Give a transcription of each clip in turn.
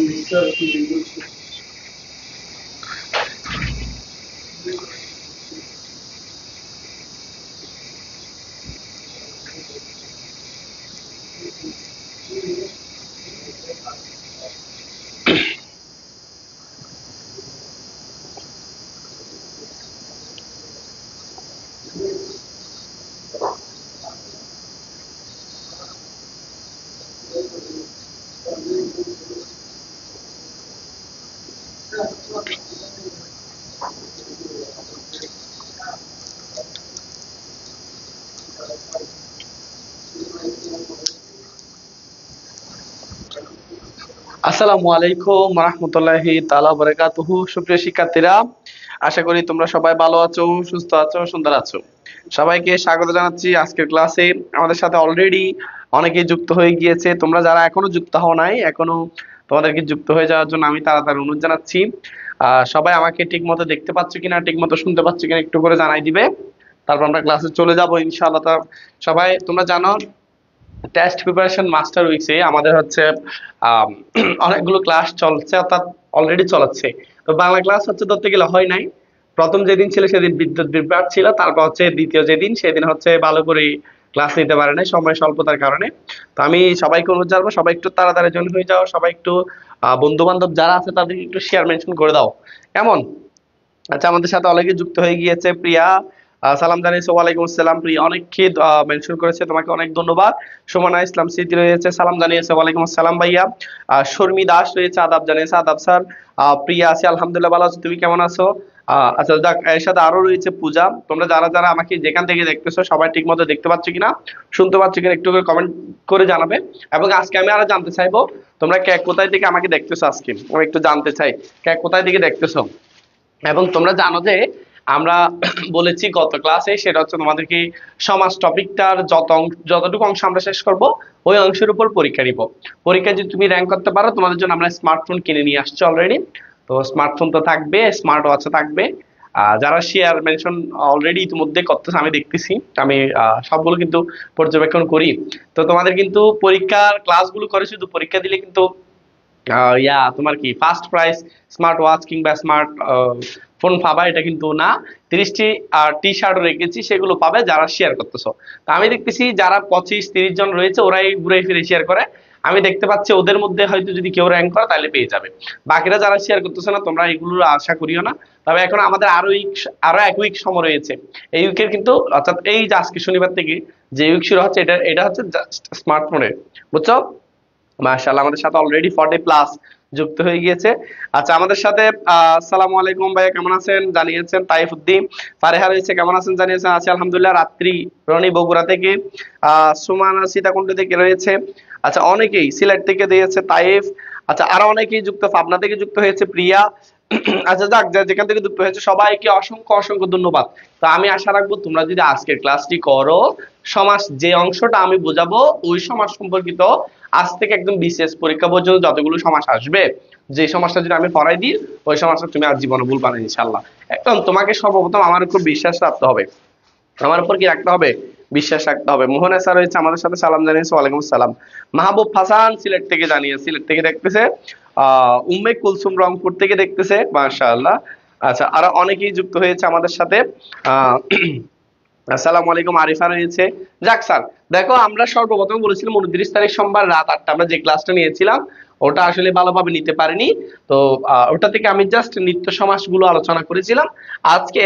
আসসালামু আলাইকুম রাহমাতুল্লাহি তাআলা বারাকাতুহু। সুপ্রিয় শিক্ষার্থীরা, আশা করি তোমরা সবাই ভালো আছো, সুস্থ আছো, সুন্দর আছো। সবাইকে স্বাগত জানাচ্ছি আজকের ক্লাসে। আমাদের সাথে অলরেডি অনেকেই যুক্ত হয়ে গিয়েছে। তোমরা যারা এখনো যুক্ত হও নাই, এখনো তোমাদেরকে যুক্ত হয়ে যাওয়ার জন্য আমি তাড়াতাড়ি অনুরোধ জানাচ্ছি। সবাই আমাকে ঠিক মতো দেখতে পাচ্ছ কিনা, ঠিক মতো শুনতে পাচ্ছ কিনা একটু করে জানাই দিবে, তারপর আমরা ক্লাসে চলে যাবো ইনশাআল্লাহ। সবাই তোমরা জানো টেস্ট প্রিপারেশন মাস্টার উইকসে আমাদের হচ্ছে অনেকগুলো ক্লাস চলছে, অর্থাৎ অলরেডি চলাচ্ছে। তো বাংলা ক্লাস হচ্ছে ধরতে গেলে হয় নাই। প্রথম যেদিন ছিল সেদিন বিদ্যুৎ বিভ্রাট ছিল, তারপর হচ্ছে দ্বিতীয় যেদিন সেদিন হচ্ছে ভালো করে ক্লাস নিতে পারে নাই সময় স্বল্পতার কারণে। তো আমি সবাইকে অনুরোধ জানাবো, সবাই একটু তাড়াতাড়ি জয়েন হয়ে যাও। সবাই একটু বন্ধু বান্ধব যারা আছে তাদেরকে একটু শেয়ার মেনশন করে দাও, কেমন? আচ্ছা, আমাদের সাথে অনেকে যুক্ত হয়ে গিয়েছে। প্রিয়া সালাম জানিয়েছে, ওয়ালাইকুম আসসালাম। প্রিয়া অনেককে মেনশন করেছে, তোমাকে অনেক ধন্যবাদ। সুমনা ইসলাম স্মৃতি রয়েছে, সালাম জানিয়েছে, ওয়ালাইকুম আসসালাম ভাইয়া। শর্মি দাস রয়েছে, আদাব জানিয়েছে, আদাব স্যার। প্রিয়া আছে, আলহামদুলিল্লাহ ভালো আছো, তুমি কেমন আছো? আচ্ছা যাক, এর সাথে আরো রয়েছে পূজা। তোমরা যারা যারা আমাকে যেখান থেকে দেখতেছো সবাই ঠিক মতো দেখতে পাচ্ছ কিনা, শুনতে পাচ্ছ কিনা একটু করে কমেন্ট করে জানাবে। এবং আজকে আমি আরো জানতে চাইবো তোমরা কে কোথায় থেকে আমাকে দেখতেছো। আজকে আমি একটু জানতে চাই কে কোথায় থেকে দেখতেছো। এবং তোমরা জানো যে আমরা বলেছি গত ক্লাসে, সেটা হচ্ছে তোমাদেরকে সমাজ টপিকটার যতটুকু অংশ আমরা শেষ করব ওই অংশের উপর পরীক্ষা নিব। পরীক্ষা যদি তুমি র্যাঙ্ক করতে পারো, তোমাদের জন্য আমরা স্মার্টফোন কিনে নিয়ে আসছি অলরেডি। তো স্মার্টফোন তো থাকবে, স্মার্ট ওয়াচও থাকবে। যারা শেয়ার মেনশন অলরেডি ইতিমধ্যে করতেছে আমি দেখতেছি, আমি সবগুলো কিন্তু পর্যবেক্ষণ করি। তো তোমাদের কিন্তু পরীক্ষার ক্লাসগুলো করে শুধু পরীক্ষা দিলে কিন্তু তোমার কি ফার্স্ট প্রাইজ স্মার্ট ওয়াচ কিংবা স্মার্ট ফোন পাবা এটা কিন্তু না। 30টি টি শার্ট রেখেছি, সেগুলো পাবে যারা শেয়ার করতেছো। তো আমি দেখতেছি যারা 25-30 জন রয়েছে ওরাই ঘুরে ফিরে শেয়ার করে। আমি দেখতে পাচ্ছি ওদের মধ্যে হয়তো যদি কেউ র্যাঙ্ক করে তাহলে পেয়ে যাবে। বাকিরা যারা শেয়ার করতেছে না, তোমরা এগুলোর আশা করিও না। তবে এখন আমাদের আরো এক উইক সময় রয়েছে। এই উইকের কিন্তু অর্থাৎ এই যে আজকে শনিবার থেকে যে উইক শুরু হচ্ছে, এটা হচ্ছে জাস্ট স্মার্টফোনের, বুঝছো? মাশাআল্লাহ, আমাদের সাথে অলরেডি 40+ যুক্ত হয়ে গিয়েছে। আচ্ছা, আমাদের সাথে আসসালামু আলাইকুম ভাইয়া, কেমন আছেন জানিয়েছেন। তাইফুদ্দিন ফারেহা রয়েছে, কেমন আছেন জানিয়েছেন। আছি আলহামদুলিল্লাহ। রাত্রি রনি বগুড়া থেকে, সুমানা সীতাকুণ্ড থেকে রয়েছে। আচ্ছা, অনেকেই সিলেট থেকে দিয়েছে তাইফ। আচ্ছা, আরো অনেকেই যুক্ত পাবনা থেকে যুক্ত হয়েছে প্রিয়া। আচ্ছা যাক, যেখান থেকে যুক্ত হয়েছে সবাইকে অসংখ্য অসংখ্য ধন্যবাদ। তো আমি আশা রাখবো তোমরা যদি আজকের ক্লাসটি করো, সমাজ যে অংশটা আমি বোঝাবো ওই সমাজ সম্পর্কিত আজ থেকে একদম বিশেষ পরীক্ষা পর্যন্ত যতগুলো সমাজ আসবে, যে সমাজটা যদি আমি পড়াই দিই ওই সমাজটা তুমি আর জীবনে ভুলবা না ইনশাআল্লাহ। একদম তোমাকে সর্বপ্রথম আমার উপর বিশ্বাস রাখতে হবে। আমার উপর কি রাখতে হবে? বিশ্বাস রাখতে হবে। মোহন স্যার রয়েছে আমাদের সাথে, সালাম জানিয়েছে, ওয়ালাইকুম আসসালাম। মাহবুব হাসান সিলেট থেকে সিলেট থেকে দেখতেছে। উম্মে কুলসুম রংপুর থেকে দেখতেছে, মাশাআল্লাহ। আচ্ছা, আরো অনেকেই যুক্ত হয়েছে আমাদের সাথে। আহ আসসালামু আলাইকুম, আরিফা রয়েছে। যাক স্যার, দেখো আমরা সর্বপ্রথম বলেছিলাম 29 তারিখ সোমবার রাত 8টা আমরা যে ক্লাসটা নিয়েছিলাম ওটা আসলে ভালোভাবে নিতে পারিনি। তো ওটা থেকে আমি জাস্ট নিত্য সমাসগুলো আলোচনা করেছিলাম। আজকে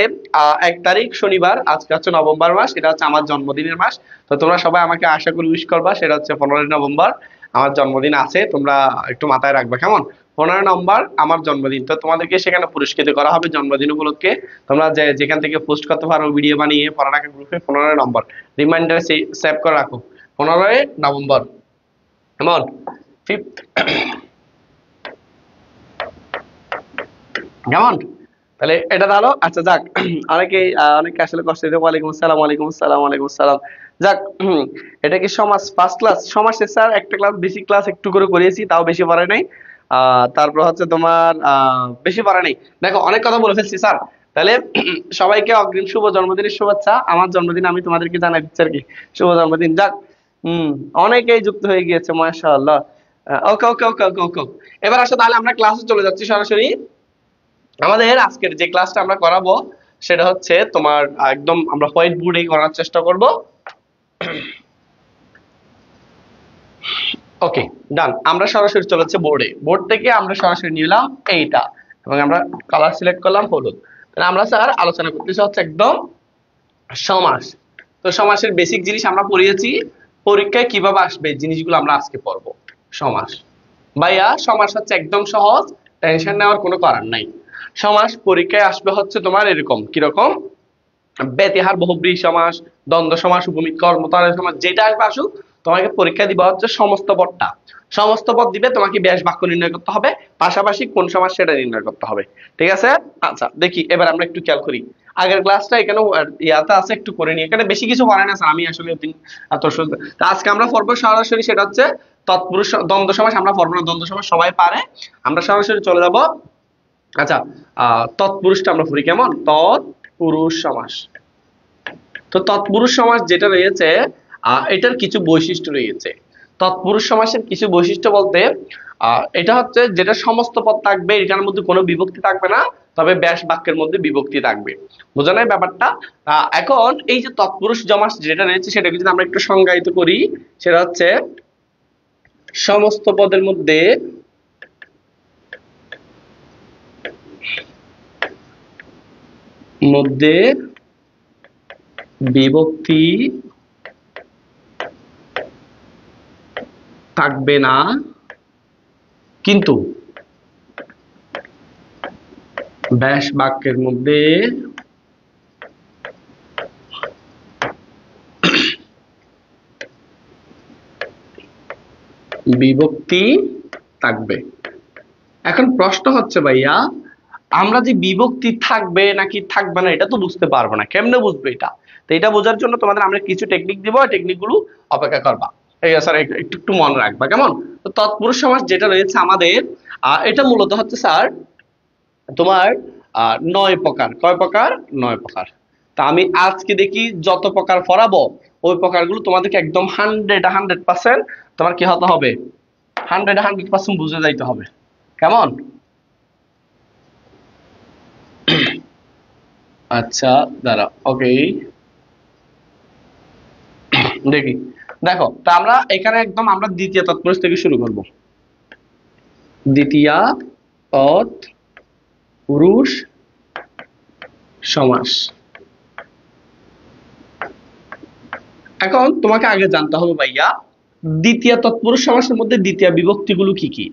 1 তারিখ শনিবার, আজকে হচ্ছে নভেম্বর মাস, এটা হচ্ছে আমার জন্মদিনের মাস। তো তোমরা সবাই আমাকে আশা করি উইশ করবা, সেটা হচ্ছে 15 নভেম্বর আমার জন্মদিন আছে, তোমরা একটু মাথায় রাখবা কেমন। 15 নভেম্বর আমার জন্মদিন, তো তোমাদেরকে সেখানে পুরস্কৃত করা হবে জন্মদিন উপলক্ষে। তোমরা যেখান থেকে পোস্ট করতে পারো ভিডিও বানিয়ে পড়ালেখা গ্রুপে 15 নভেম্বর রিমাইন্ডার সেভ করে রাখো। 15 নভেম্বর কেমন? ফিফথ কেমন? তাহলে এটা ভালো। আচ্ছা যাক, অনেকে আসলে কষ্ট দিতে। ওয়ালাইকুম আসসালাম, ওয়ালাইকুম আসসালাম, ওয়ালাইকুম আসসালাম। যাক, এটা কি সমাজ ফার্স্ট ক্লাস? সমাজে স্যার একটা ক্লাস বেশি ক্লাস একটু করে করিয়েছি, তাও বেশি পারে নাই। তারপর হচ্ছে তোমার বেশি পারে নাই। দেখো অনেক কথা বলে ফেলছি স্যার। তাহলে সবাইকে অগ্রিম শুভ জন্মদিনের শুভেচ্ছা। আমার জন্মদিন আমি তোমাদেরকে জানাই দিচ্ছি আর কি, শুভ জন্মদিন। যাক, অনেকেই যুক্ত হয়ে গিয়েছে, মাশাআল্লাহ। ওকে ওকে ওকে ওকে ওকে। এবার আসো তাহলে আমরা ক্লাসে চলে যাচ্ছি সরাসরি। আমাদের আজকের যে ক্লাসটা আমরা করাবো সেটা হচ্ছে তোমার একদম আমরা হোয়াইট বোর্ডে করার চেষ্টা করব। ওকে, ডান। আমরা সরাসরি চলেছে বোর্ডে, বোর্ড থেকে আমরা সরাসরি নিলাম এইটা এবং আমরা কালার সিলেক্ট করলাম হলুদ। তাহলে আমরা স্যার আলোচনা করতেছি হচ্ছে একদম সমাস। তো সমাসের বেসিক জিনিস আমরা পড়িয়েছি, পরীক্ষায় কিভাবে আসবে এই জিনিসগুলো আমরা আজকে পড়বো। সমাস ভাইয়া, সমাস হচ্ছে একদম সহজ, টেনশন নেওয়ার কোনো কারণ নাই। সমাস পরীক্ষায় আসবে হচ্ছে তোমার এরকম, কিরকম, ব্যতিহার বহুব্রীহি সমাস, দ্বন্দ্ব সমাস, উপমিত কর্মধারয় সমাস, যেটা আসবে আসুক, তোমাকে পরীক্ষা দিবা হচ্ছে সমস্ত পদটা। সমস্ত পদ দিবে, তোমাকে ব্যাস বাক্য নির্ণয় করতে হবে, পাশাপাশি কোন সমাস সেটা নির্ণয় করতে হবে। ঠিক আছে? আচ্ছা দেখি এবার আমরা একটু খেয়াল করি। আগের ক্লাসটা এখানে ইয়াতে আছে, একটু করে নিই। এখানে বেশি কিছু করে না স্যার, আমি আসলে এত আজকে আমরা পড়বো সরাসরি, সেটা হচ্ছে তৎপুরুষ দ্বন্দ্ব সমাস। আমরা পড়বো না দ্বন্দ্ব সমাস, সবাই পারে। আমরা সরাসরি চলে যাব। আচ্ছা, তৎপুরুষটা আমরা পড়ি কেমন, তৎপুরুষ সমাস। তো তৎপুরুষ সমাস যেটা রয়েছে, এটার কিছু বৈশিষ্ট্য রয়েছে। তৎপুরুষ সমাসের কিছু বৈশিষ্ট্য বলতে, এটা হচ্ছে যেটা সমস্ত পদ থাকবে, এটার মধ্যে কোনো বিভক্তি থাকবে না, তবে ব্যাস বাক্যের মধ্যে বিভক্তি থাকবে। বোঝা নাই ব্যাপারটা? এখন এই যে তৎপুরুষ সমাস যেটা রয়েছে, সেটাকে যদি আমরা একটু সংজ্ঞায়িত করি, সেটা হচ্ছে সমস্ত পদের মধ্যে মধ্যে বিভক্তি থাকবে না, কিন্তু ব্যাস বাক্যের মধ্যে বিভক্তি থাকবে। এখন প্রশ্ন হচ্ছে ভাইয়া, আমরা যে বিভক্তি থাকবে নাকি থাকবে না এটা তো বুঝতে পারবো না, কেমনে বুঝবো এটা? তো এটা বোঝার জন্য তোমাদের আমরা কিছু টেকনিক দিব, টেকনিক গুলো অপেক্ষা করবা। এই স্যার একটু একটু মনে রাখবা কেমন। তো তৎপুরুষ সমাস যেটা রয়েছে আমাদের, এটা মূলত হচ্ছে স্যার তোমার 9 প্রকার। কয় প্রকার? 9 প্রকার। তা আমি আজকে দেখি যত প্রকার পড়াবো, ওই প্রকারগুলো তোমাদেরকে একদম 100% তোমার কি হতে হবে, 100% বুঝে যাইতে হবে। কেমন? আচ্ছা দাঁড়া, ওকে দেখি। দেখো, তা আমরা এখানে একদম আমরা দ্বিতীয় তৎপুরুষ থেকে শুরু করব। দ্বিতীয় তৎপুরুষ সমাস। এখন তোমাকে আগে জানতে হবে ভাইয়া, দ্বিতীয় তৎপুরুষ সমাসের মধ্যে দ্বিতীয় বিভক্তিগুলো কি কি।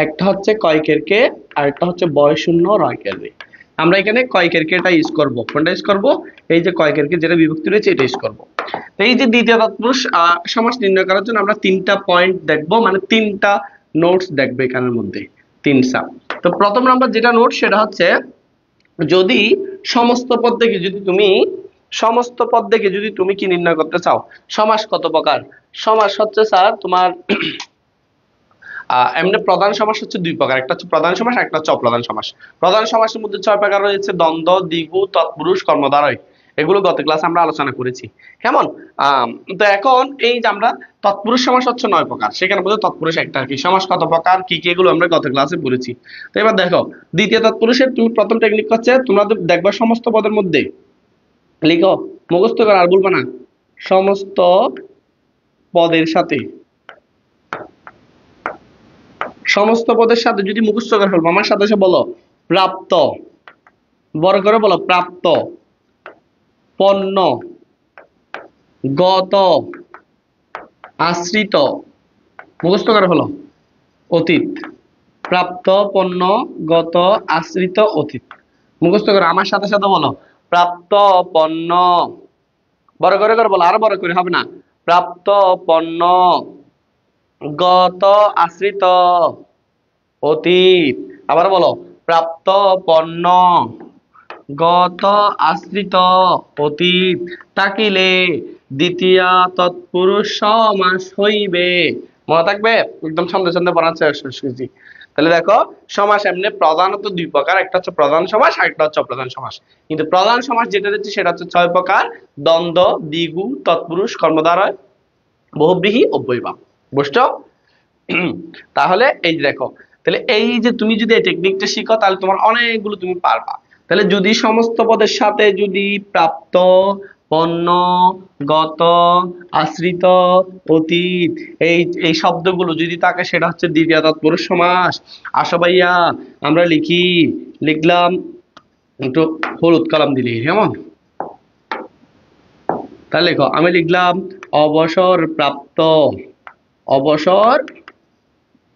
একটা হচ্ছে কয়কের কে, আর একটা হচ্ছে বয় শূন্য রয়কের রে। আমরা এখানে কয়কের কেটা ইউজ করব। কোনটা ইউজ করব? এই যে কয়কের কে যেটা বিভক্তি রয়েছে এটা ইউজ করব। তো এই যে দ্বিতীয় তৎপুরুষ সমাস নির্ণয় করার জন্য আমরা 3টা পয়েন্ট দেখব, মানে 3টা নোটস দেখবো এখানের মধ্যে, 3টা। তো প্রথম নাম্বার যেটা নোট সেটা হচ্ছে, যদি সমস্ত পদ থেকে যদি তুমি কি নির্ণয় করতে চাও, সমাস কত প্রকার। সমাস হচ্ছে স্যার তোমার এমনি প্রধান সমাস হচ্ছে 2 প্রকার, একটা হচ্ছে প্রধান সমাস, একটা হচ্ছে অপ্রধান সমাস। প্রধান সমাসের মধ্যে 6 প্রকার রয়েছে, দ্বন্দ্ব, দ্বিগু, তৎপুরুষ, কর্মধারয়। এগুলো গত ক্লাসে আমরা আলোচনা করেছি। কেমন? তো এখন এই যে আমরা তৎপুরুষ সমাস হচ্ছে 9 প্রকার, সেখানে বলতে তৎপুরুষ একটা আর কি। সমাস কত প্রকার, কি কি, এগুলো আমরা গত ক্লাসে পড়েছি। তো এবার দেখো, দ্বিতীয় তৎপুরুষের তুমি প্রথম টেকনিক হচ্ছে, তোমরা দেখবা সমস্ত পদের মধ্যে লিখো, মুখস্থ কর আর বলবা না, সমস্ত পদের সাথে, সমস্ত পদের সাথে যদি মুখস্থ করে ফেলবো, আমার সাথে সাথে বলো প্রাপ্ত, বড় করে বলো প্রাপ্ত, পণ্য, গত, আশ্রিত, মুখস্থ করে ফেলো অতীত। প্রাপ্ত, পণ্য, গত, আশ্রিত, অতীত, মুখস্থ করো। আমার সাথে সাথে বলো প্রাপ্ত, পণ্য, বড় করে বলো, আরো বড় করে হবে না, প্রাপ্ত, পণ্য, গত, আশ্রিত, অতীত। আবার বলো প্রাপ্ত, পণ্য, গত, আশ্রিত, অতীত থাকিলে দ্বিতীয় তৎপুরুষ সমাস হইবে। মনে থাকবে? একদম ছন্দে ছন্দে পড়ার চেষ্টা করছি। তাহলে দেখো, সমাস এমনি প্রধানত 2 প্রকার, একটা হচ্ছে প্রধান সমাস, আর একটা হচ্ছে অপ্রধান সমাস। কিন্তু প্রধান সমাস যেটা রয়েছে সেটা হচ্ছে 6 প্রকার, দ্বন্দ্ব, দ্বিগু, তৎপুরুষ, কর্মধারয়, বহুব্রীহি, অব্যয়ভাব। বুঝছো? তাহলে এই যে দেখো, তাহলে এই যে তুমি যদি এই টেকনিকটা শিখো তাহলে তোমার অনেকগুলো তুমি পারবা। তাহলে যদি সমস্ত পদের সাথে যদি প্রাপ্ত, পণ্য, গত, আশ্রিত, অতীত, এই এই শব্দগুলো যদি থাকে সেটা হচ্ছে দ্বিতীয় তৎপুরুষ সমাস। আসো ভাইয়া আমরা লিখি, লিখলাম, একটু হলুদ কলম দিলি কেমন। তাহলে লেখো, আমি লিখলাম অবসর প্রাপ্ত, অবসর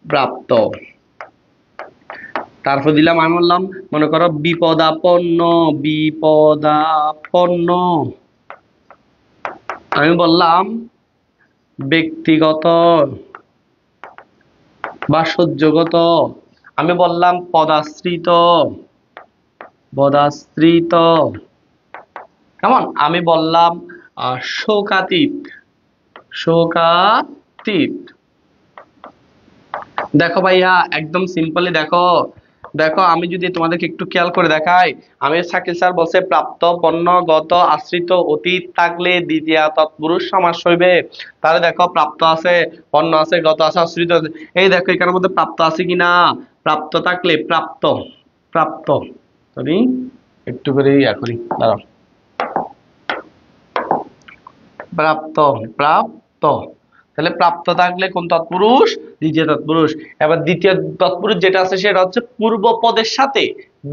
প্রাপ্ত। তারপর দিলাম, আমি বললাম মনে করো বিপদাপন্ন, বিপদাপন্ন। আমি বললাম ব্যক্তিগত বা সহ্যগত। আমি বললাম পদাশ্রিত, পদাশ্রিত। কেমন, আমি বললাম শোকাতীত, শোকাতীত। দেখো ভাইয়া একদম সিম্পলি দেখো, দেখো আমি যদি তোমাদেরকে একটু খেয়াল করে দেখাই, আমি শাকিল স্যার বলছে প্রাপ্ত, পণ্য, গত, আশ্রিত, অতীত থাকলে দ্বিতীয় তৎপুরুষ সমাস হইবে। তাহলে দেখো প্রাপ্ত আছে, পণ্য আছে, গত আছে, আশ্রিত আছে। এই দেখো এখানের মধ্যে প্রাপ্ত আছে কিনা, প্রাপ্ত থাকলে প্রাপ্ত, প্রাপ্ত সরি একটু করে ইয়া করি, দাঁড়াও, প্রাপ্ত, প্রাপ্ত। তাহলে প্রাপ্ত থাকলে কোন তৎপুরুষ, দ্বিতীয় তৎপুরুষ। এবার দ্বিতীয় তৎপুরুষ যেটা আছে সেটা হচ্ছে পূর্ব পদের সাথে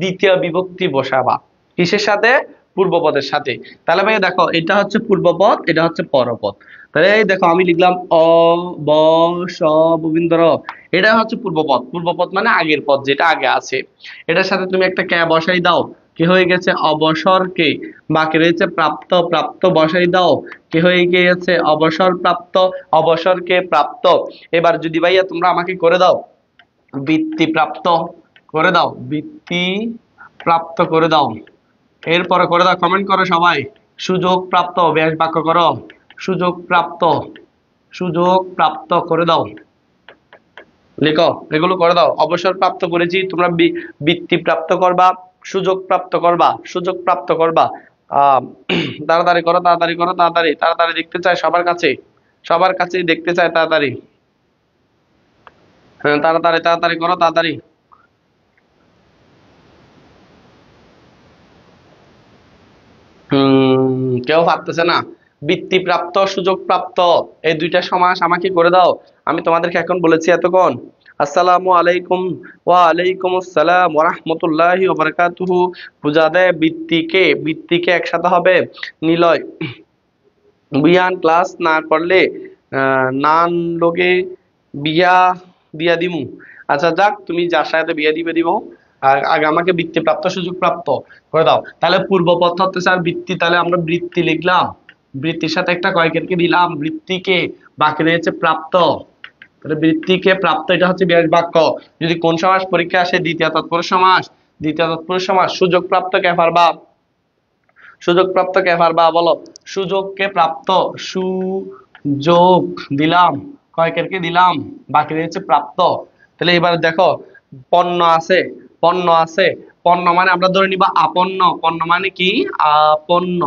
দ্বিতীয় বিভক্তি বসাবা। কিসের সাথে, পূর্ব পদের সাথে। তাহলে ভাই দেখো এটা হচ্ছে পূর্বপদ, এটা হচ্ছে পরপদ। তাহলে এই দেখো আমি লিখলাম অ, ব, স, ববিন্দর, এটা হচ্ছে পূর্বপদ। পূর্বপদ মানে আগের পদ যেটা আগে আছে, এটার সাথে তুমি একটা ক্যা বসাই দাও, কি হয়ে গেছে অবসর কে। বাকি রয়েছে প্রাপ্ত, প্রাপ্ত বসাই দাও, কি হয়ে গিয়েছে অবসর প্রাপ্ত, অবসরকে প্রাপ্ত। এবার যদি ভাইয়া তোমরা আমাকে করে দাও বৃত্তি প্রাপ্ত করে দাও, বৃত্তি প্রাপ্ত করে দাও। এরপরে করে দাও, কমেন্ট করো সবাই, সুযোগ প্রাপ্ত ব্যাস বাক্য করো, সুযোগ প্রাপ্ত, সুযোগ প্রাপ্ত করে দাও, লিখো এগুলো করে দাও। অবসর প্রাপ্ত করেছি, তোমরা বৃত্তি প্রাপ্ত করবা, সুযোগ প্রাপ্ত করবা, সুযোগ প্রাপ্ত করবা। আহ তাড়াতাড়ি করো, তাড়াতাড়ি করো, তাড়াতাড়ি, তাড়াতাড়ি দেখতে চাই সবার কাছে, সবার কাছেই দেখতে চাই তাড়াতাড়ি। হ্যাঁ তাড়াতাড়ি, তাড়াতাড়ি করো, তাড়াতাড়ি। কেউ পারতেছে না। বৃত্তি প্রাপ্ত, সুযোগ প্রাপ্ত, এই দুইটা সমাস আমাকে করে দাও। আমি তোমাদেরকে এখন বলেছি এতক্ষণ আসসালামু আলাইকুম, ওয়া আলাইকুম আসসালাম ওয়া রাহমাতুল্লাহি ওয়া বারাকাতুহু বুঝা দেয় বৃত্তিকে, বৃত্তিকে একসাথে হবে নিলয় বিয়ান ক্লাস না করলে নান লোকে বিয়া দিয়া দিমু। আচ্ছা যাক, তুমি যার সাথে বিয়া দিবে দিব, আর আগে আমাকে বৃত্তি প্রাপ্ত, সুযোগ প্রাপ্ত করে দাও। তাহলে পূর্বপদ হচ্ছে স্যার বৃত্তি, তাহলে আমরা বৃত্তি লিখলাম, বৃত্তির সাথে একটা কয়েকেরকে দিলাম বৃত্তিকে, বাকি রয়েছে প্রাপ্ত। তাহলে বৃত্তিকে প্রাপ্ত, এটা হচ্ছে বিশেষ বাক্য। যদি কোন সমাস পরীক্ষা আসে, দ্বিতীয় তৎপুরুষ সমাস, দ্বিতীয় তৎপুরুষ সমাস। সুযোগ প্রাপ্ত কে পারবা, সুযোগ প্রাপ্ত কে পারবা বলো, সুযোগকে প্রাপ্ত, সুযোগ দিলাম, কয়েকেরকে দিলাম, বাকি রয়েছে প্রাপ্ত। তাহলে এবার দেখো পণ্য আছে, পণ্য আছে, পণ্য মানে আমরা ধরে নিবা আপন্ন, পণ্য মানে কি আপন্ন।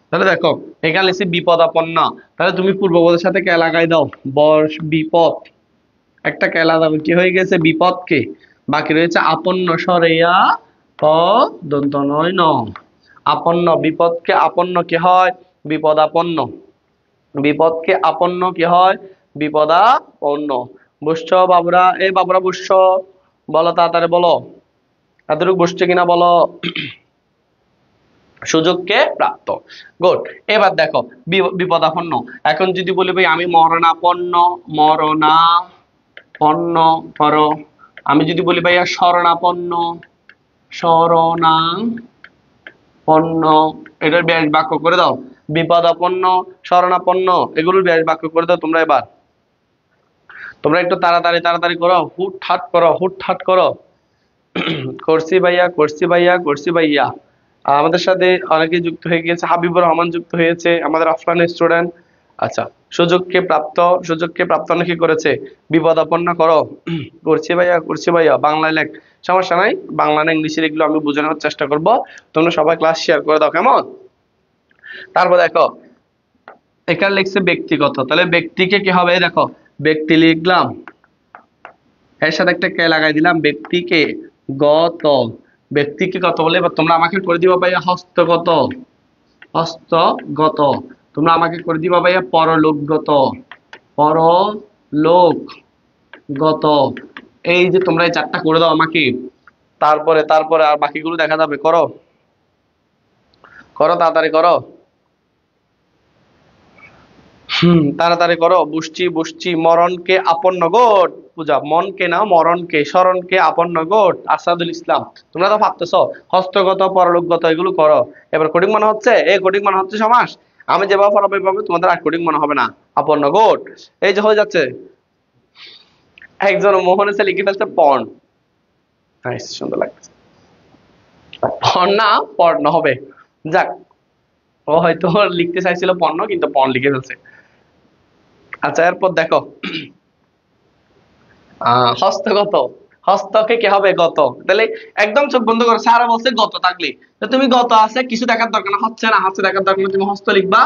তাহলে দেখো এখানে লিখছি বিপদাপন্ন, তাহলে তুমি পূর্বপদের সাথে কে লাগাই দাও, বর্ষ বিপদ, একটা কে লাগাবে, কি হয়ে গেছে বিপদকে, বাকি রয়েছে আপন্ন, সরেয়া প দন্ত নয় ন, আপন্ন। বিপদকে আপন্ন কি হয়, বিপদাপন্ন। বিপদকে আপন্ন কি হয়, বিপদাপন্ন। বুঝছো বাবুরা, এই বাবুরা বুঝছো, বলো তাড়াতাড়ি বলো, এতটুকু বুঝছো কিনা বলো। সুযোগকে প্রাপ্ত, গুড। এবার দেখো বিপদাপন্ন। এখন যদি বলি ভাই আমি মরণাপন্ন, মরণাপন্ন করো। আমি যদি বলি ভাইয়া শরণাপন্ন, শরণাপন্ন, এটার ব্যাস বাক্য করে দাও। বিপদাপন্ন, শরণাপন্ন, এগুলোর ব্যাস বাক্য করে দাও তোমরা। এবার তোমরা একটু তাড়াতাড়ি তাড়াতাড়ি করো, হুট হাট করো, হুট হাট করো। করছি ভাইয়া, করছি ভাইয়া, করছি ভাইয়া। আমাদের সাথে অনেকে যুক্ত হয়ে গিয়েছে, হাবিবুর রহমান যুক্ত হয়েছে, আমাদের অফলাইন স্টুডেন্ট। আচ্ছা, সুযোগকে প্রাপ্ত, সুযোগকে প্রাপ্ত অনেকে করেছে, বিপদাপন্ন করো। করছি ভাইয়া, করছি ভাইয়া, বাংলায় লেখ, সমস্যা নাই, বাংলা না ইংলিশে লিখলেও আমি বোঝানোর চেষ্টা করব। তোমরা সবাই ক্লাস শেয়ার করে দাও কেমন। তারপর দেখো এখানে লিখছে ব্যক্তিগত, তাহলে ব্যক্তিকে কি হবে, দেখো ব্যক্তি লিখলাম, এর সাথে একটা কে লাগাই দিলাম, ব্যক্তিকে গত, ব্যক্তিকে গত বলে এবার তোমরা আমাকে করে দিবা ভাইয়া হস্তগত, হস্তগত। তোমরা আমাকে করে দিবা ভাইয়া পরলোকগত, পরলোকগত। এই যে তোমরা এই চারটা করে দাও আমাকে, তারপরে তারপরে আর বাকিগুলো দেখা যাবে। করো করো তাড়াতাড়ি করো, তাড়াতাড়ি করো। বুঝছি বুঝছি। মরণকে আপন নগর পূজা, মনকে না মরণকে, স্মরণকে আপন নগর আসাদুল ইসলাম। তোমরা তো ভাবতেছ হস্তগত পরলোকগত এগুলো করো। এবার কোডিং মনে হচ্ছে, এই কোডিং মনে হচ্ছে সমাস। আমি যেভাবে পড়াবো এইভাবে তোমাদের আর কোডিং মনে হবে না। আপন নগর এই যে হয়ে যাচ্ছে। একজন মোহন এসে লিখে ফেলছে পর্ন। নাইস, সুন্দর লাগছে। পর্ন না পর্ণ হবে। যাক, ও হয়তো লিখতে চাইছিল পণ্য কিন্তু পর্ন লিখে ফেলছে। আচ্ছা এরপর দেখো, হস্তগত, হস্তকে কি হবে গত। তাহলে একদম চোখ বন্ধ করো, সারা বলছে গত থাকলে তো তুমি গত আছে কিছু দেখার দরকার না, হচ্ছে না হচ্ছে দেখার দরকার না, তুমি হস্ত লিখবা,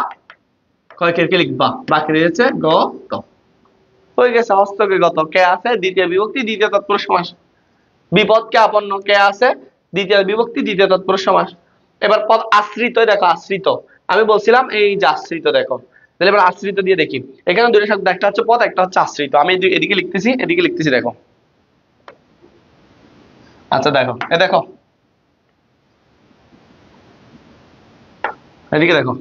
কয়কেরকে লিখবা, বাকি রয়েছে গত। হয়ে গেছে, হস্তকে গত। কে আছে দ্বিতীয় বিভক্তি দ্বিতীয় তৎপুরুষ সমাস। বিপদকে আপন্ন কে আছে দ্বিতীয় বিভক্তি দ্বিতীয় তৎপুরুষ সমাস। এবার পদ আশ্রিত, দেখো আশ্রিত, আমি বলছিলাম এই যে আশ্রিত দেখো। তাহলে এবার আশ্রিত দিয়ে দেখি, এখানে দুটো শব্দ, একটা হচ্ছে পদ একটা হচ্ছে আশ্রিত। আমি এদিকে লিখতেছি এদিকে লিখতেছি দেখো। আচ্ছা দেখো, এ দেখো এদিকে দেখো,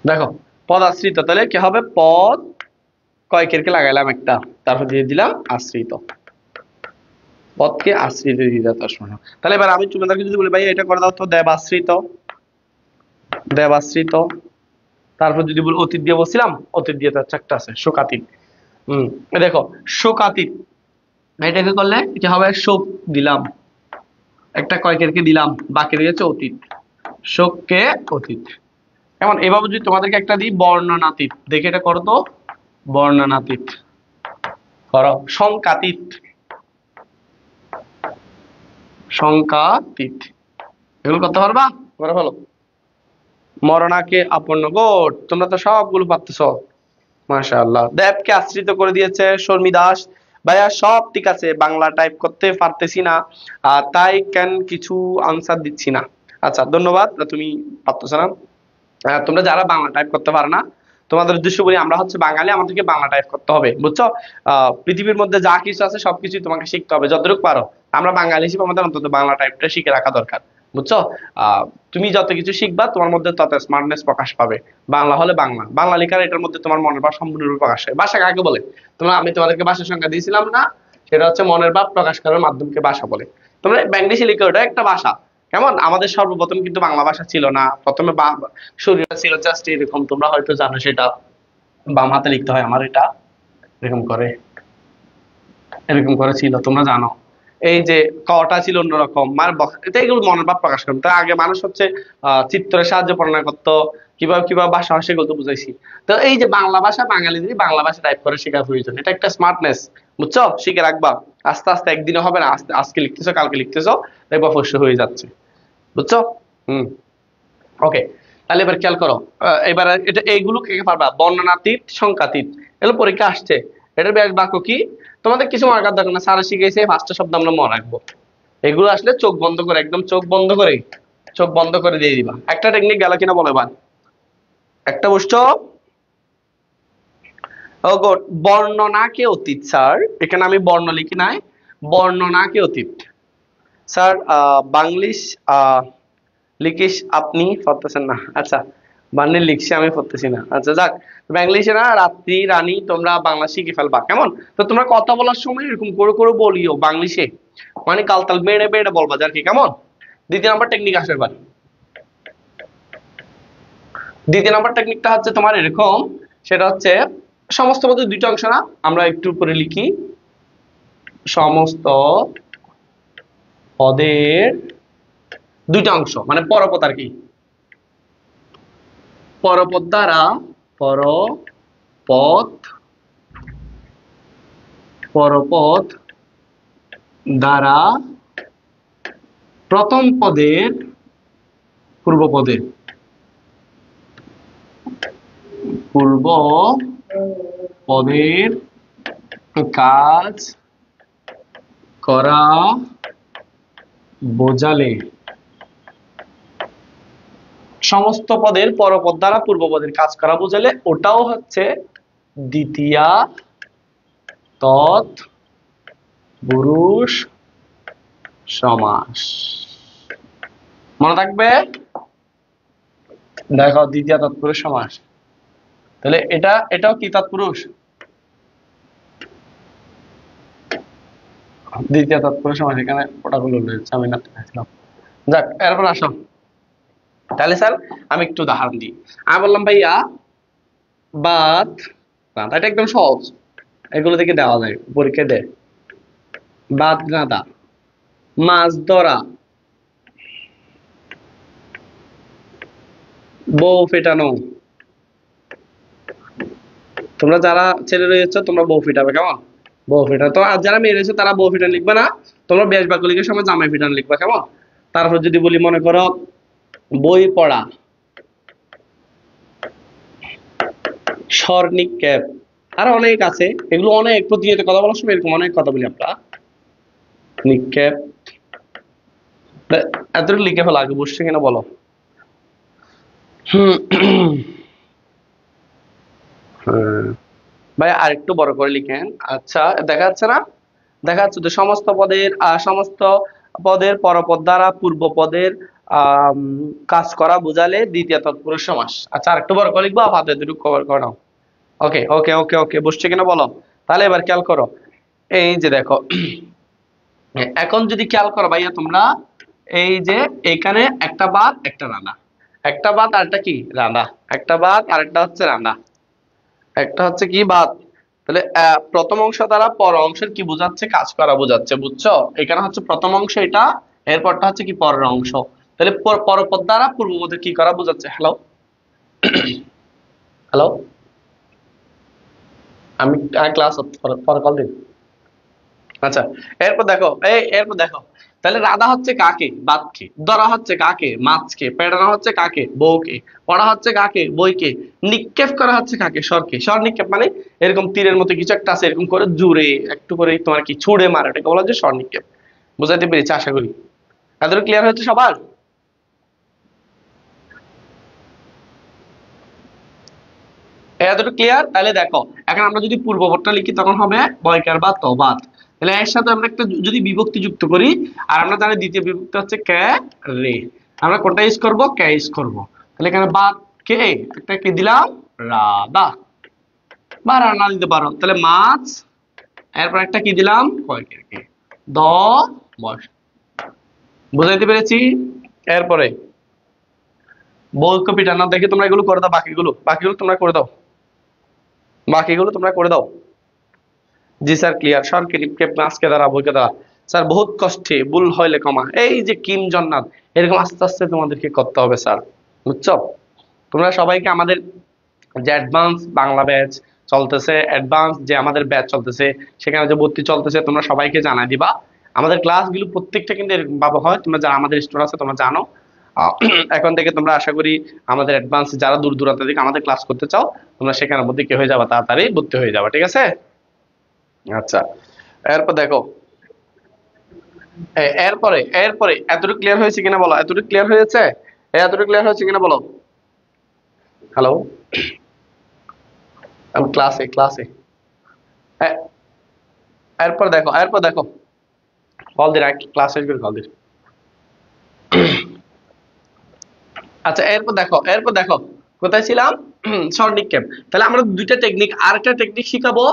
দেখো পদ আশ্রিত। তাহলে কি হবে, পদ কয়কেরকে লাগাইলাম একটা, তারপর দিয়ে দিলাম আশ্রিত, পদকে আশ্রিত দিয়ে দিতে শোনো। তাহলে এবার আমি তোমাদেরকে যদি বলি ভাই এটা করে দাও তো, দেব আশ্রিত, দেব আশ্রিত। তারপর যদি বলি অতীত দিয়ে বলছিলাম, অতীত দিয়ে তার চারটা আছে, শোকাতীত। দেখো শোকাতীত, এটাকে করলে কি হবে, শোক দিলাম একটা, কয়কেরকে দিলাম, বাকি রয়েছে অতীত, শোককে অতীত। এমন এভাবে যদি তোমাদেরকে একটা দিই বর্ণনাতীত, দেখে এটা করো তো, বর্ণনাতীত করো। সংকাতীত, সংকাতীত এগুলো করতে পারবা, করে ফেলো। মরণাকে আপন্ন গোট, তোমরা তো সবগুলো পারতেছ, মাশাআল্লাহ। দেবকে আশ্রিত করে দিয়েছে শর্মী দাস। ভাইয়া সব ঠিক আছে, বাংলা টাইপ করতে পারতেছি না, তাই কেন কিছু আনসার দিচ্ছি না। আচ্ছা ধন্যবাদ, তুমি পারতেছ না। তোমরা যারা বাংলা টাইপ করতে পারো না, তোমাদের উদ্দেশ্য বলি, আমরা হচ্ছে বাঙালি, আমাদেরকে বাংলা টাইপ করতে হবে, বুঝছো। পৃথিবীর মধ্যে যা কিছু আছে সবকিছু তোমাকে শিখতে হবে যতটুকু পারো। আমরা বাঙালি হিসেবে আমাদের অন্তত বাংলা টাইপটা শিখে রাখা দরকার, বুঝছো। তুমি যত কিছু শিখবা তোমার মধ্যে তত স্মার্টনেস প্রকাশ পাবে। বাংলা হলে বাংলা, বাংলা লেখার এটার মধ্যে তোমার মনের ভাব সম্পূর্ণরূপে প্রকাশ হয়। ভাষা কাকে বলে, তোমরা, আমি তোমাদেরকে ভাষার সংজ্ঞা দিয়েছিলাম না, সেটা হচ্ছে মনের ভাব প্রকাশ করার মাধ্যমকে ভাষা বলে। তোমরা ইংলিশে লিখে, ওটা একটা ভাষা। কেমন, আমাদের সর্বপ্রথম কিন্তু বাংলা ভাষা ছিল না, প্রথমে শরীর ছিল জাস্ট এরকম, তোমরা হয়তো জানো সেটা, বাম হাতে লিখতে হয়, আমার এটা এরকম করে, এরকম করে ছিল, তোমরা জানো। এই যে কটা ছিল অন্যরকম, মানে এটা এগুলো মনের ভাব প্রকাশ করতো। তার আগে মানুষ হচ্ছে চিত্রের সাহায্যে বর্ণনা করতো, কিভাবে কিভাবে ভাষা হয় সেগুলো তো বুঝাইছি। তো এই যে বাংলা ভাষা, বাঙালিদের বাংলা ভাষা টাইপ করে শেখা প্রয়োজন, এটা একটা স্মার্টনেস, বুঝছো, শিখে রাখবা। আস্তে আস্তে একদিনে হবে না, আস্তে আজকে লিখতেছো কালকে লিখতেছো দেখবা ফস্য হয়ে যাচ্ছে, বুঝছো। হুম, ওকে। তাহলে এবার খেয়াল করো, এবার এটা এইগুলো কে কে পারবা, বর্ণনাতীত সংখ্যাতীত, এগুলো পরীক্ষা আসছে। এটার ব্যাস বাক্য কি, তোমাদের কিছু মনে রাখার দরকার না, স্যার শিখেছে পাঁচটা শব্দ আমরা মনে রাখবো। এগুলো আসলে চোখ বন্ধ করে, একদম চোখ বন্ধ করে, চোখ বন্ধ করে দিয়ে দিবা। একটা টেকনিক গেল কিনা বলে এবার, একটা বুঝছো। ও গুড। বর্ণনাকে অতীত স্যার, এখানে আমি বর্ণ লিখি নাই, বর্ণনাকে অতীত। স্যার বাংলিশ লিখিস আপনি পড়তেছেন না, আচ্ছা বাংলা লিখছি আমি পড়তেছি না, আচ্ছা যাক। বাংলিশে না রাত্রি রানী তোমরা বাংলা শিখে ফেলবা, কেমন। তো তোমরা কথা বলার সময় এরকম করে করে বলিও বাংলিশে, মানে কালতাল বেড়ে বেড়ে বলবা যার কি, কেমন। দ্বিতীয় নাম্বার টেকনিক আসবে এবার। দ্বিতীয় নাম্বার টেকনিকটা হচ্ছে তোমার এরকম, সেটা হচ্ছে সমস্ত পদের দুইটা অংশ না, আমরা একটু করে লিখি, সমস্ত পদের দুইটা অংশ, মানে পরপদ আর কি, পরপদ দ্বারা, পরপদ, পরপদ দ্বারা প্রথম পদের পূর্ব পদে, পূর্ব পদের কাজ করা বোঝালে সমস্ত পদের পরপদ দ্বারা পূর্বপদের কাজ করা বোঝালে ওটাও হচ্ছে দ্বিতীয়া তৎপুরুষ সমাস। মনে থাকবে? দেখো দ্বিতীয় তৎপুরুষ সমাস, তাহলে এটাও কি তৎপুরুষ? দ্বিতীয় তৎপুরুষ সমাস। এখানে ওটাগুলো আমি না দেখাচ্ছিলাম। যাক, এরপর আসো। তাহলে স্যার আমি একটু উদাহরণ দিই। আমি বললাম ভাইয়া ভাত রাঁধা, এটা একদম সহজ, এগুলো থেকে দেওয়া যায়, পরীক্ষায় দেয়। ভাত রাঁধা, মাছ ধরা, বউ ফেটানো। তোমরা যারা ছেলে রয়েছে তোমরা বউ ফিটাবে, কেমন? বউ ফিটানো। তো আর যারা মেয়ে রয়েছে তারা বউ ফিটান লিখবে না, তোমরা বেশ বাক্য লিখার সময় জামাই ফিটান লিখবা, কেমন? তারপর যদি বলি মনে করো বই পড়া, স্বর নিক্ষেপ, আর অনেক আছে, এগুলো অনেক প্রতিনিয়ত কথা বলার সময় এরকম অনেক কথা বলি আমরা। নিক্ষেপ, এতটুকু লিখে ফেলা আগে, বুঝছে কিনা বলো? ভাই আরেকটু বড় করে লিখেন। আচ্ছা, দেখা যাচ্ছে না? দেখা যাচ্ছে তো সমস্ত পদের পরপদ দ্বারা পূর্ব পদের কাজ করা বোঝালে দ্বিতীয় তৎপুরুষ সমাস। আচ্ছা, আরেকটু বড় করে লিখবো, আপাতত এতটুকু কভার করে নাও। ওকে ওকে ওকে ওকে, বুঝছে কিনা বলো? তাহলে এবার খেয়াল করো, এই যে দেখো, এখন যদি খেয়াল করো ভাইয়া তোমরা, এই যে এখানে একটা বাদ একটা রান্না, একটা বাদ আর একটা কি রান্না, একটা বাদ আর একটা হচ্ছে রান্না, একটা হচ্ছে কি বাদ। তাহলে প্রথম অংশ দ্বারা পর অংশের কি বোঝাচ্ছে? কাজ করা বোঝাচ্ছে, বুঝছো? এখানে হচ্ছে প্রথম অংশ এটা, এরপরটা হচ্ছে কি পরের অংশ। তাহলে পরপদ দ্বারা পূর্বপদের কি করা বোঝাচ্ছে। হ্যালো হ্যালো, আমি ক্লাস পরে কল দিন। আচ্ছা, এরপর দেখো, এরপর দেখো, তাহলে রাধা হচ্ছে কাকে? বাদকে। ধরা হচ্ছে কাকে? মাছকে। পেড়ানো হচ্ছে কাকে? বউকে। পড়া হচ্ছে কাকে? বইকে। নিক্ষেপ করা হচ্ছে কাকে? স্বরকে। স্বর নিক্ষেপ মানে এরকম তীরের মতো কিছু একটা আছে, এরকম করে জুড়ে একটু করে তোমার কি ছুড়ে মারে, এটাকে বলা হচ্ছে স্বর নিক্ষেপ। বুঝাইতে পেরেছি আশা করি? এতটুকু ক্লিয়ার হচ্ছে সবার? এতটুকু ক্লিয়ার? তাহলে দেখো, এখন আমরা যদি পূর্ববর্তটা লিখি তখন হবে বয়কার বাদ তবাদ। তাহলে এর সাথে আমরা একটা যদি বিভক্তি যুক্ত করি, আর আমরা জানি দ্বিতীয় বিভক্তি হচ্ছে কে রে, আমরা কোনটা ইউজ করব? কে ইউজ করব। তাহলে এখানে বাদ কে, একটা কি দিলাম? রাধা, বা রান্না দিতে পারো। তাহলে মাছ, এরপর একটা কি দিলাম? কয়কের কে, দ বস। বুঝাইতে পেরেছি? এরপরে বউ কপিটা না দেখে তোমরা এগুলো করে দাও, বাকিগুলো তোমরা করে দাও, বাকিগুলো তোমরা করে দাও। জি স্যার ক্লিয়ার। সরকে নিক্ষেপ আজকে দ্বারা বইকে দ্বারা স্যার বহুত কষ্টে ভুল হইলে ক্ষমা, এই যে কিম জন্নাথ, এরকম আস্তে আস্তে তোমাদেরকে করতে হবে স্যার, বুঝছো? তোমরা সবাইকে আমাদের যে অ্যাডভান্স বাংলা ব্যাচ চলতেছে, অ্যাডভান্স যে আমাদের ব্যাচ চলতেছে, সেখানে যে ভর্তি চলতেছে, তোমরা সবাইকে জানাই দিবা। আমাদের ক্লাসগুলো প্রত্যেকটা কিন্তু এরকম ভাবে হয়, তোমরা যারা আমাদের স্টুডেন্ট আছে তোমরা জানো। এখন থেকে তোমরা আশা করি আমাদের অ্যাডভান্স যারা দূর দূরান্ত থেকে আমাদের ক্লাস করতে চাও, তোমরা সেখানের মধ্যে কি হয়ে যাবে, তাড়াতাড়ি ভর্তি হয়ে যাবে, ঠিক আছে? আচ্ছা, এরপর দেখো, এরপরে এরপরে এতটুকু ক্লিয়ার হয়েছে কিনা বলো? এতটুকু ক্লিয়ার হয়েছে? এতটুকু ক্লিয়ার হয়েছে কিনা বলো? হ্যালো, আমি ক্লাসে ক্লাসে। এরপর দেখো, এরপর দেখো, কল দিন, ক্লাস শেষ করে কল দিন। আচ্ছা, এরপর দেখো, এরপর দেখো কোথায় ছিলাম? শর্ট নিক্ষেপ। তাহলে আমরা দুইটা টেকনিক, আরেকটা টেকনিক শিখাবো,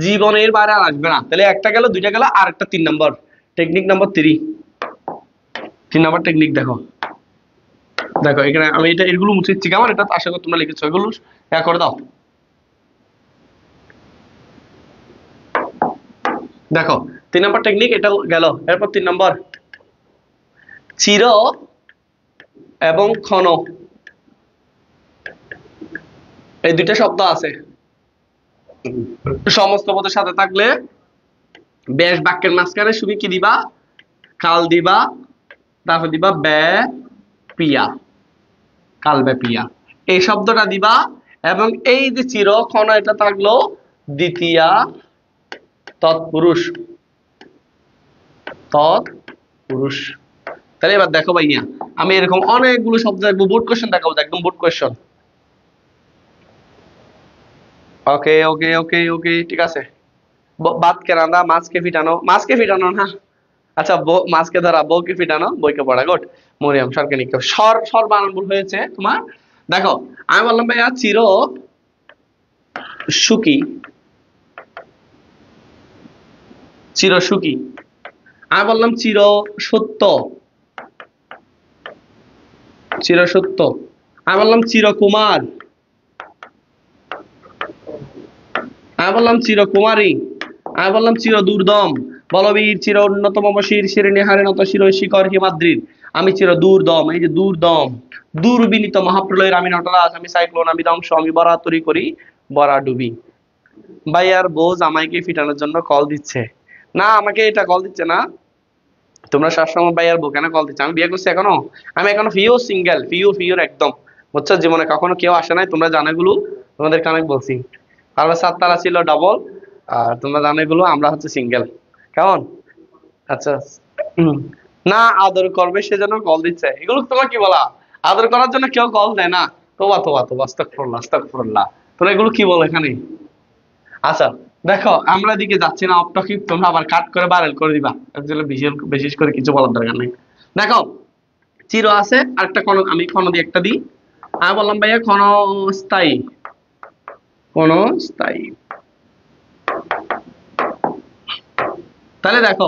জীবনের বাইরে আর আসবে না। তাহলে একটা গেল, দুইটা গেল, আর একটা 3 নম্বর টেকনিক, নাম্বার 3, 3 নম্বর টেকনিক। দেখো দেখো, এখানে আমি এগুলো মুছে দিচ্ছি, কেমন? এটা আশা করি তোমরা লিখেছো, এগুলো করে দাও। দেখো 3 নম্বর টেকনিক এটা গেল। এরপর 3 নম্বর, চির এবং ক্ষণ, এই দুইটা শব্দ আছে, সমস্ত পদের সাথে থাকলে বেশ বাক্যের মাঝখানে শুধু কি দিবা? কাল দিবা, তারপর দিবা ব্যাপিয়া, কাল ব্যাপিয়া, এই শব্দটা দিবা। এবং এই যে চিরক্ষণ এটা থাকলো দ্বিতীয়া তৎপুরুষ। তৎপুরুষ। তাহলে এবার দেখো ভাইয়া, আমি এরকম অনেকগুলো শব্দ দেখবো, বোর্ড কোশ্চেন দেখাবো, একদম বোর্ড কোশ্চেন। ওকে ওকে ওকে ওকে, ঠিক আছে। বাত কে রান্না, মাছকে ফিটানো, মাছকে ফিটানো না। আচ্ছা, মাছকে ধরা, বউকে ফিটানো, বইকে পড়া। গুড। মরিয়ম সরকে নিক্ষেপ। স্বর বানান ভুল হয়েছে তোমার। দেখো, আমি বললাম ভাইয়া চির সুখী, চির সুখী। আমি বললাম চির সত্য, চির সত্য। আমি বললাম চিরকুমার, আমি বললাম চিরকুমারী। আমি বললাম চির দুর্দম, বলবীর চির উন্নতম শির শিরিণী হারিণত শির শিখর হিমাদ্রির। আমি চির দুর্দম, এই যে দুর্দম, দুর্বিনীত মহাপ্রলয়ের আমি নটরাজ, আমি সাইক্লোন, আমি ধ্বংস, আমি বরাতুরি করি বরা ডুবি। ভাইয়ার বউ জামাইকে ফিটানোর জন্য কল দিচ্ছে না, আমাকে এটা কল দিচ্ছে না। তোমরা সবসময় ভাইয়ার বউ কেন কল দিচ্ছে? আমি বিয়ে করছি এখনো, আমি এখনো ফিও সিঙ্গেল, ফিওর একদম। বুঝছো, জীবনে কখনো কেউ আসে নাই, তোমরা জানো এগুলো, তোমাদেরকে অনেক বলছি। তাহলে সাত তারা ছিল ডাবল, আর তোমরা জানো এগুলো, আমরা হচ্ছে সিঙ্গেল। কেমন? আচ্ছা। হুম। না, আদর করবে সেজন্য কল দিচ্ছে, এগুলো তোমার কি বলা? আদর করার জন্য কেউ কল দেয় না। তোবা তোবা তোবা, আস্তাগফিরুল্লাহ আস্তাগফিরুল্লাহ। তোমরা এগুলো কি বলো এখানে? আচ্ছা, দেখো আমরা এদিকে যাচ্ছি না অফ টপিক, তোমরা আবার কাট করে ভাইরাল করে দিবা, আসলে বিশেষ করে কিছু বলার দরকার নেই। দেখো, চির আছে, আরেকটা ক্ষণ, আমি ক্ষণ দিয়ে একটা দিই। আমি বললাম ভাইয়া ক্ষণস্থায়ী, ক্ষণস্থায়ী। তাহলে দেখো,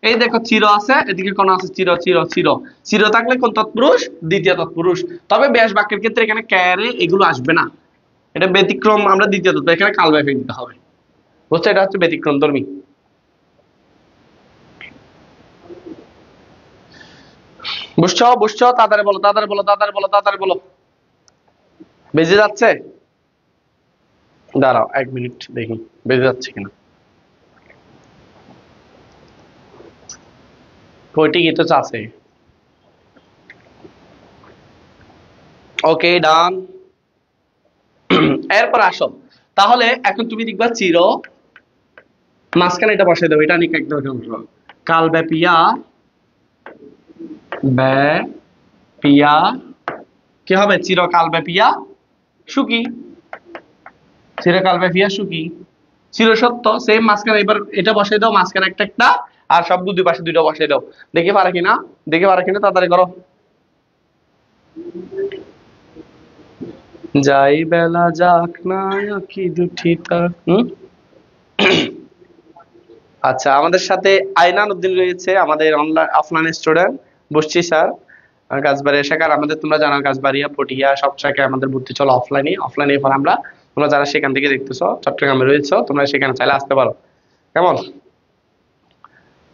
এই দেখো চির আছে, এদিকে কোন আছে, চির চির চির। চির থাকলে কোন তৎপুরুষ? দ্বিতীয় তৎপুরুষ। তবে ব্যাস বাক্যের ক্ষেত্রে এখানে ক্যারে এগুলো আসবে না, এটা ব্যতিক্রম, আমরা দ্বিতীয় তৎপুরুষ, এখানে কাল ব্যাপী দিতে হবে। বুঝছো, এটা হচ্ছে ব্যতিক্রম ধর্মী। বুঝছো বুঝছো, তাড়াতাড়ি বলো তাড়াতাড়ি বলো তাড়াতাড়ি বলো তাড়াতাড়ি বলো। বেজে যাচ্ছে? দাঁড়াও 1 মিনিট দেখি বেজে যাচ্ছে কিনা। কয়টি গীত আছে? ওকে, ডান। এরপর আসো, তাহলে এখন তুমি দেখবা চির, মাঝখানে এটা বসাই দেবো, এটা নিয়ে একদম কাল ব্যাপিয়া, ব্যাপিয়া কি হবে? চিরকাল ব্যাপিয়া সুখী, চিরকাল ব্যাপিয়া সুখী। চির সত্য, সেম মাঝখানে, এবার এটা বসাই দাও, মাঝখানে একটা একটা, আর সব দুই পাশে দুইটা বসাই দাও। দেখে পারে কিনা, দেখে পারে কিনা, তাড়াতাড়ি করো। যাই বেলা যাক না কি দুটি তার। আচ্ছা, আমাদের সাথে আইনান উদ্দিন রয়েছে, আমাদের অনলাইন অফলাইন স্টুডেন্ট। বসছি স্যার কাজবাড়িয়া শাখার, আমাদের তোমরা জানো কাজবাড়িয়া পটিয়া সব শাখায় আমাদের ভর্তি চলো অফলাইনে। অফলাইনে এরপর আমরা, তোমরা যারা সেখান থেকে দেখতেছো চট্টগ্রামে রয়েছে, তোমরা সেখানে চাইলে আসতে পারো। কেমন?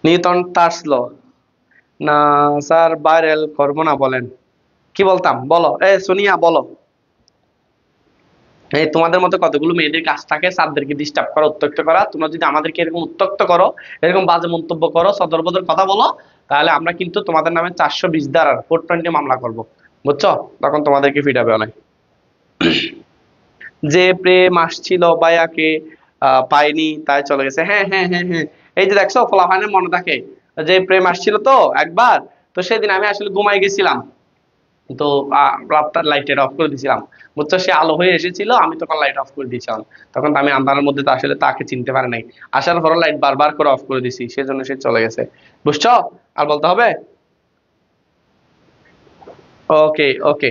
নিউটন তার্স ল। না স্যার, ভাইরাল করবো না, বলেন কি বলতাম, বলো এ সোনিয়া বলো। এই তোমাদের মতো কতগুলো মেয়েদের কাজ থাকে স্যারদেরকে ডিস্টার্ব করা, উত্ত্যক্ত করা। তোমরা যদি আমাদেরকে এরকম উত্ত্যক্ত করো, এরকম বাজে মন্তব্য করো, সদর বদর কথা বলো, তাহলে আমরা কিন্তু তোমাদের নামে 420 ধারার 420 মামলা করব। বুঝছো? তখন তোমাদেরকে ফিটাবে অনেক। যে প্রেম আসছিল বায়াকে পাইনি তাই চলে গেছে। হ্যাঁ হ্যাঁ হ্যাঁ হ্যাঁ, এই যে দেখছো ফলাফানের মনে থাকে, যে প্রেম আসছিল তো একবার, তো সেদিন আমি আসলে ঘুমাই গেছিলাম, তো রাতটা লাইট অফ করে দিয়েছিলাম। বুঝছো, সে আলো হয়ে এসেছিল, আমি তখন লাইট অফ করে দিয়েছিলাম। তখন তো আমি আন্ধারের মধ্যে তো আসলে তাকে চিনতে পারি নাই, আসার পর লাইট বারবার করে অফ করে দিছি, সেজন্য সে চলে গেছে। বুঝছো? আর বলতে হবে? ওকে ওকে,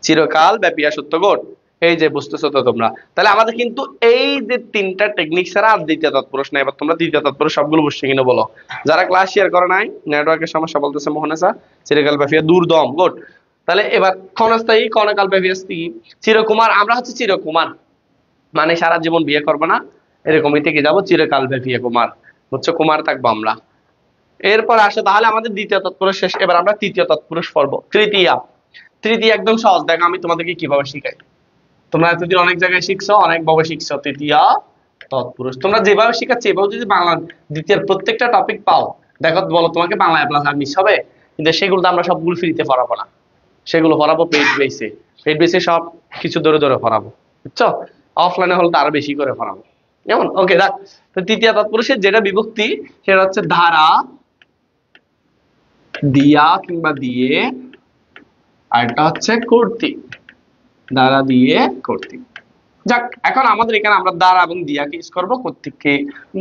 চিরকাল ব্যাপিয়া সত্য গোট। এই যে বুঝতেছো তো তোমরা, তাহলে আমাদের কিন্তু এই যে তিনটা টেকনিক ছাড়া আর দ্বিতীয় তৎপুরুষ নাই। এবার তোমরা দ্বিতীয় তৎপুরুষ সবগুলো বুঝছে কিনা বলো। যারা ক্লাস শেয়ার করে নাই, নেটওয়ার্কের সমস্যা বলতেছে মোহনেসা। চিরকাল ব্যাপিয়া দুর্দম গোট। তাহলে এবার ক্ষণস্থায়ী, ক্ষণকাল ব্যাপিয়া স্থির। চিরকুমার, আমরা হচ্ছে চিরকুমার, মানে সারা জীবন বিয়ে করবো না, এরকমই থেকে যাবো, চিরকাল ব্যাপিয়া কুমার। বুঝছো, কুমার থাকবো আমরা। এরপর আসে, তাহলে আমাদের দ্বিতীয় তৎপুরুষ শেষ, এবার আমরা তৃতীয় তৎপুরুষ পড়বো। তৃতীয়া, তৃতীয় একদম সহজ, দেখো আমি তোমাদেরকে কিভাবে শিখাই। তোমরা এতদিন অনেক জায়গায় শিখছো, অনেক ভাবে শিখছো তৃতীয় তৎপুরুষ। তোমরা যেভাবে শিখাচ্ছি এভাবে যদি বাংলা দ্বিতীয় প্রত্যেকটা টপিক পাও, দেখো বলো তোমাকে বাংলা প্লাস আর মিস হবে, কিন্তু সেগুলো তো আমরা সবগুলো ফ্রিতে পড়াবো না। সেগুলো পড়াবো পেইড বেসে সব কিছু ধরে ধরে পড়াবো, বুঝছো? অফলাইনে হলে তো আরো বেশি করে পড়াবো, যেমন ওকে রাখ। তো তৃতীয় তৎপুরুষের যেটা বিভক্তি সেটা হচ্ছে ধারা, দিয়া কিংবা দিয়ে, আর এটা হচ্ছে কর্তৃক, দ্বারা দিয়ে কর্তৃক। যাক, এখন আমাদের এখানে আমরা দ্বারা এবং দিয়াকে ইউজ করবো, কর্তৃককে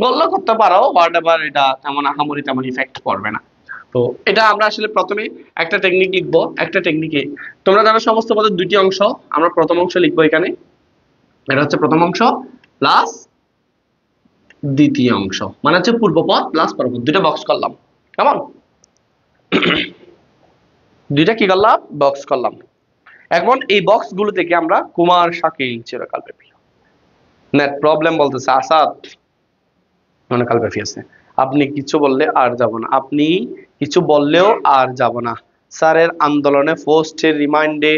গল্য করতে পারো হোয়াট এভার, এটা তেমন আহামরি তেমন ইফেক্ট পড়বে না। তো এটা আমরা আসলে প্রথমে একটা টেকনিক লিখবো, একটা টেকনিকে তোমরা জানো সমস্ত পদের দুটি অংশ, আমরা প্রথম অংশ লিখবো এখানে, এটা হচ্ছে প্রথম অংশ প্লাস দ্বিতীয় অংশ, মানে হচ্ছে পূর্বপদ প্লাস পরপদ, দুইটা বক্স করলাম, কেমন? দুইটা কি করলাম? বক্স করলাম। এখন এই বক্স গুলো থেকে আমরা কুমার শাকিল চিরকাল ব্যাপী, নেট প্রবলেম বলতেছে আসাদ অনেককাল ব্যাপী আছে, আপনি কিছু বললে আর যাব না, আপনি কিছু বললেও আর যাব না, স্যারের আন্দোলনে পোস্টের রিমাইন্ডে।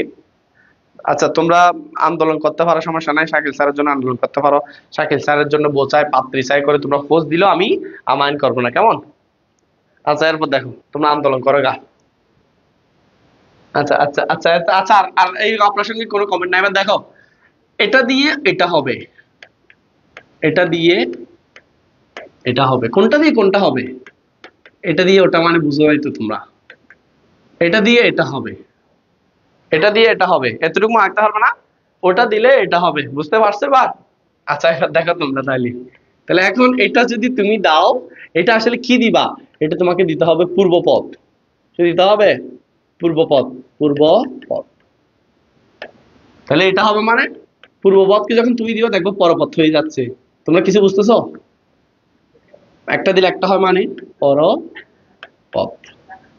আচ্ছা, তোমরা আন্দোলন করতে পারো, সমস্যা নাই, শাকিল স্যারের জন্য আন্দোলন করতে পারো, শাকিল স্যারের জন্য বোচায় পাত্রী চাই করে তোমরা পোস্ট দিলেও আমি আমায়ন করবো না, কেমন? আচ্ছা, এরপর দেখো তোমরা আন্দোলন করো গা। আচ্ছা আচ্ছা আচ্ছা আচ্ছা আচ্ছা, আর এই অপ্রাসঙ্গিক কোনো কমেন্ট নাই। এবার দেখো, এটা দিয়ে এটা হবে, এটা দিয়ে এটা হবে, কোনটা দিয়ে কোনটা হবে? এটা দিয়ে ওটা মানে বুঝো তো তোমরা, এটা দিয়ে এটা হবে, এটা দিয়ে এটা হবে, এতটুকু আঁকতে পারবে না, ওটা দিলে এটা হবে, বুঝতে পারছো এবার? আচ্ছা, এবার দেখো তোমরা তাইলে, তাহলে এখন এটা যদি তুমি দাও, এটা আসলে কি দিবা? এটা তোমাকে দিতে হবে পূর্বপদ, কি দিতে হবে? পূর্বপদ, পূর্বপদ। তাহলে এটা হবে মানে পূর্বপদকে যখন তুমি দিবা দেখবো পরপদ হয়ে যাচ্ছে, তোমরা কিছু বুঝতেছো? একটা দিলে একটা হয় মানে পরপদ,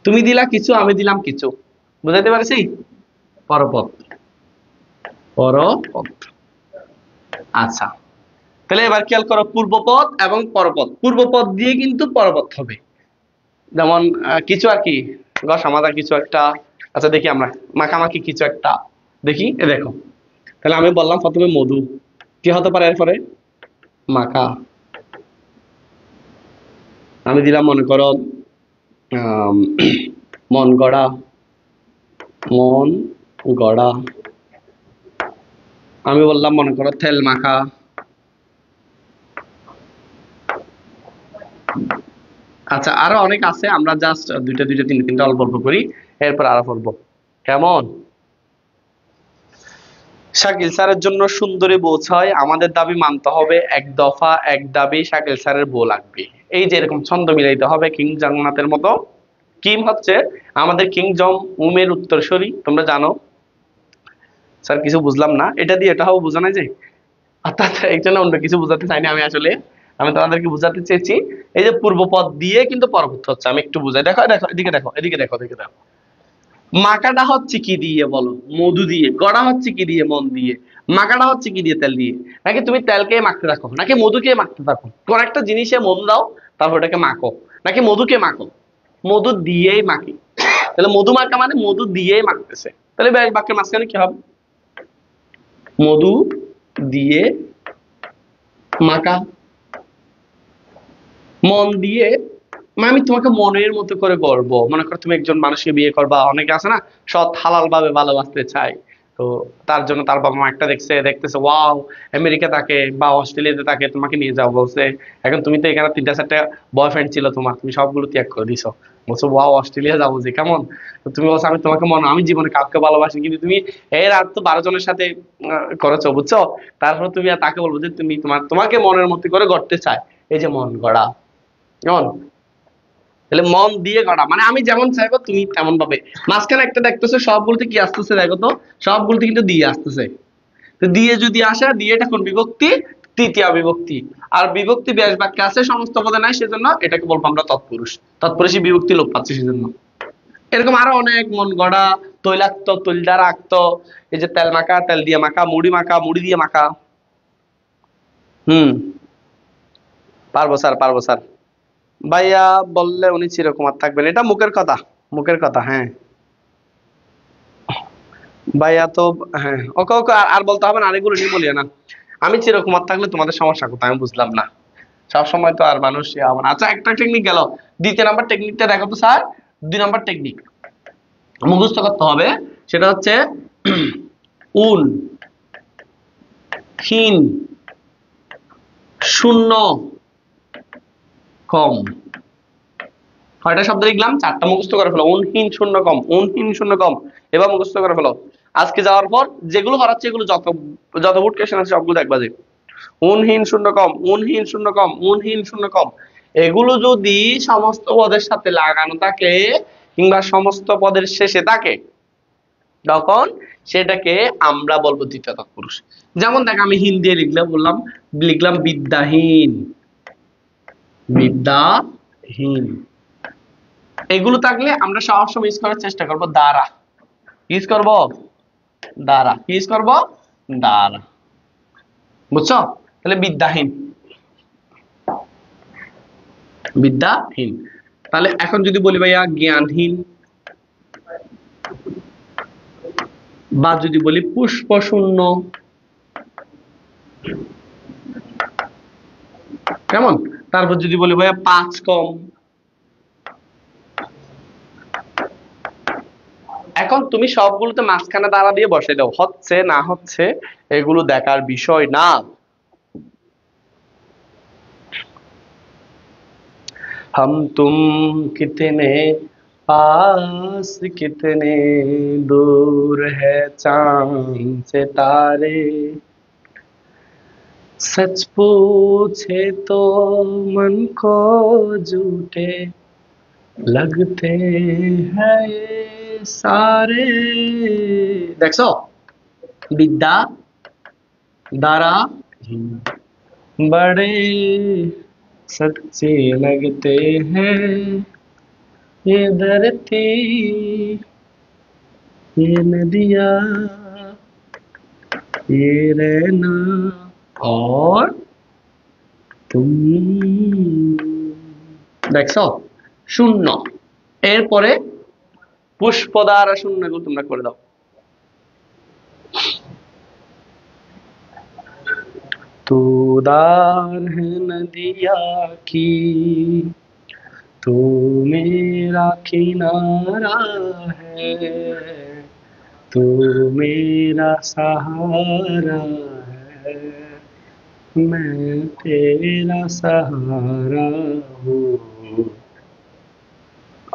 তুমি দিলা কিছু আমি দিলাম কিছু, বুঝাইতে পারছি? পরপদ, পরপদ। আচ্ছা, তাহলে এবার খেয়াল করো, পূর্বপদ এবং পরপদ, পূর্বপদ দিয়ে কিন্তু পরপদ হবে, যেমন কিছু আর কি, ঘষা মাজা কিছু একটা। আচ্ছা দেখি আমরা, মাখামাখি কিছু একটা, দেখি এ দেখো, তাহলে আমি বললাম প্রথমে মধু, কি হতে পারে এরপরে? মাখা। আমি দিলাম মনে করো আম, মন গড়া, মন গড়া। আমি বললাম মনে করো তেল মাখা। আচ্ছা, আরো অনেক আছে, আমরা জাস্ট দুইটা দুইটা তিনটা তিনটা অল্প অল্প করি, এরপর আরো পড়বো, কেমন? শাকিল স্যারের জন্য সুন্দরী বউ চাই, আমাদের দাবি মানতে হবে, এক দফা এক দাবি, শাকিল স্যারের বউ লাগবে। এই যে এরকম ছন্দ মিলাইতে হবে কিং জান্নাতের মতো। কিম হচ্ছে আমাদের কিংজম উমের উত্তরসূরি, তোমরা জানো। স্যার কিছু বুঝলাম না, এটা দিয়ে এটা হবে বোঝা নাই যে, অর্থাৎ একজনে অন্য কিছু বোঝাতে চাইনি আমি, আসলে আমি তোমাদেরকে বোঝাতে চেয়েছি এই যে পূর্বপদ দিয়ে কিন্তু পরপদ হচ্ছে, আমি একটু বুঝাই। দেখো দেখো এদিকে দেখো, এদিকে দেখো, এদিকে দেখো, মাকাটা হচ্ছে কি দিয়ে বলো? মধু দিয়ে। গড়া হচ্ছে কি দিয়ে? মন দিয়ে। মাকাটা হচ্ছে কি দিয়ে? তেল দিয়ে। নাকি তুমি তেলকে মাখতে থাকো, নাকি মধুকে মাখতে থাকো? কোন একটা জিনিসে মন দাও, তারপর ওটাকে মাখো, নাকি মধুকে মাখো? মধু দিয়েই মাখি, তাহলে মধু মাখা মানে মধু দিয়েই মাখতেছে, তাহলে বাক্যের মাঝখানে কি হবে? মধু দিয়ে মাখা। মন দিয়ে মানে আমি তোমাকে মনের মতো করে গড়বো, মনে করো তুমি একজন মানুষকে বিয়ে করবা, অনেকে আছে না সৎ হালাল ভাবে ভালোবাসতে চায়, তো তার জন্য তার বাবা মা একটা দেখতেছে ওয়াও, আমেরিকা থাকে বা অস্ট্রেলিয়াতে থাকে, তোমাকে নিয়ে যাও বলছে। এখন তুমি তো এখানে তিনটা চারটা বয়ফ্রেন্ড ছিল তোমার, তুমি সবগুলো ত্যাগ করে দিছো, বলছো ওয়াও অস্ট্রেলিয়া যাবো যে কেমন? তো তুমি বলছো আমি তোমাকে আমি জীবনে কাউকে ভালোবাসি, কিন্তু তুমি এর আর তো 12 জনের সাথে করেছো, বুঝছো? তারপর তুমি আর তাকে বলবো যে তুমি তোমাকে মনের মতো করে গড়তে চায়, এই যে মন গড়া, কেমন? তাহলে মন দিয়ে গড়া মানে আমি যেমন চাইবো তুমি তেমন পাবে। মাঝখানে একটা দেখতেছো সবগুলোতে কি আসতেছে দেখো তো, সবগুলোতে কিন্তু দিয়ে আসতেছে। তো দিয়ে যদি আসে, দিয়ে এটা কোন বিভক্তি? তৃতীয় বিভক্তি। আর বিভক্তি ব্যাস বাক্যে আছে, সমস্ত পদে নাই, সেজন্য এটাকে বলবো আমরা তৎপুরুষ, তৎপুরুষই বিভক্তি লোপ পাচ্ছে সেজন্য। এরকম আরো অনেক, মন গড়া, তৈলাক্ত, তৈলদার আক্ত, এই যে তেল মাখা, তেল দিয়ে মাখা, মাখা, মুড়ি দিয়ে মাখা। হুম, পারবো স্যার, পারবো স্যার। ভাইয়া বললে উনি চিরকুমার থাকবেন, এটা মুখের কথা, মুখের কথা, হ্যাঁ। ভাইয়া তো, হ্যাঁ, ওকে ওকে, আর বলতে হবে না, আর এগুলো নিয়ে বলিও না। আমি চিরকুমার থাকলে তোমাদের সমস্যা কোথায় আমি বুঝলাম না, সব সময় তো আর মানুষ আমার। আচ্ছা, একটা টেকনিক গেল, দ্বিতীয় নাম্বার টেকনিকটা দেখো তো স্যার। 2 নাম্বার টেকনিক মুখস্থ করতে হবে, সেটা হচ্ছে উন, হীন, শূন্য, কম। কয়টা শব্দ লিখলাম? 4টা। মুখস্থ করে ফেলো। উনহীন শূন্য কম, উনহীন শূন্য কম। এবার মুখস্থ করে ফেলো। আজকে যাওয়ার পর যেগুলো করাচ্ছে এগুলো যত যত বুট কোশ্চেন আছে সবগুলো দেখবা যে উনহীন শূন্য কম, উনহীন শূন্য কম, উনহীন শূন্য কম। এগুলো যদি সমস্ত পদের সাথে লাগানো থাকে কিংবা সমস্ত পদের শেষে থাকে তখন সেটাকে আমরা বলবো দ্বিতীয় তৎপুরুষ। যেমন দেখ আমি হিন্দি লিখলাম বিদ্যাহীন, বিদ্যাহীন। এগুলো থাকলে আমরা সবসময় ইউজ করার চেষ্টা করব দ্বারা। ইউজ করব দ্বারা, ইউজ করব দ্বারা। বুঝছো? তাহলে বিদ্যাহীন, বিদ্যাহীন। তাহলে এখন যদি বলি ভাইয়া জ্ঞানহীন, বা যদি বলি পুষ্পশূন্য, কেমন? তারপর যদি বলি ভাইয়া 5 কম। এখন তুমি সবগুলোতে মাঝখানে দ্বারা দিয়ে বসে দাও, হচ্ছে না হচ্ছে এগুলো দেখার বিষয় না। हम तुम कितने पास कितने दूर है चांद से तारे, सच पूछे तो मन को झूठे लगते हैं ये सारे। দেখছো? বিদ্যা দ্বারা बड़े सच्चे लगते हैं ये धरती, ये नदियाँ, ये रहना और तुम। দেখছো? শূন্য। এরপরে পুষ্প দ্বারা শূন্যগুলো তোমরা করে দাও। तू दार है नदिया की, तू मेरा किनारा है, तू मेरा सहारा है, मैं तेरा सहारा हूँ,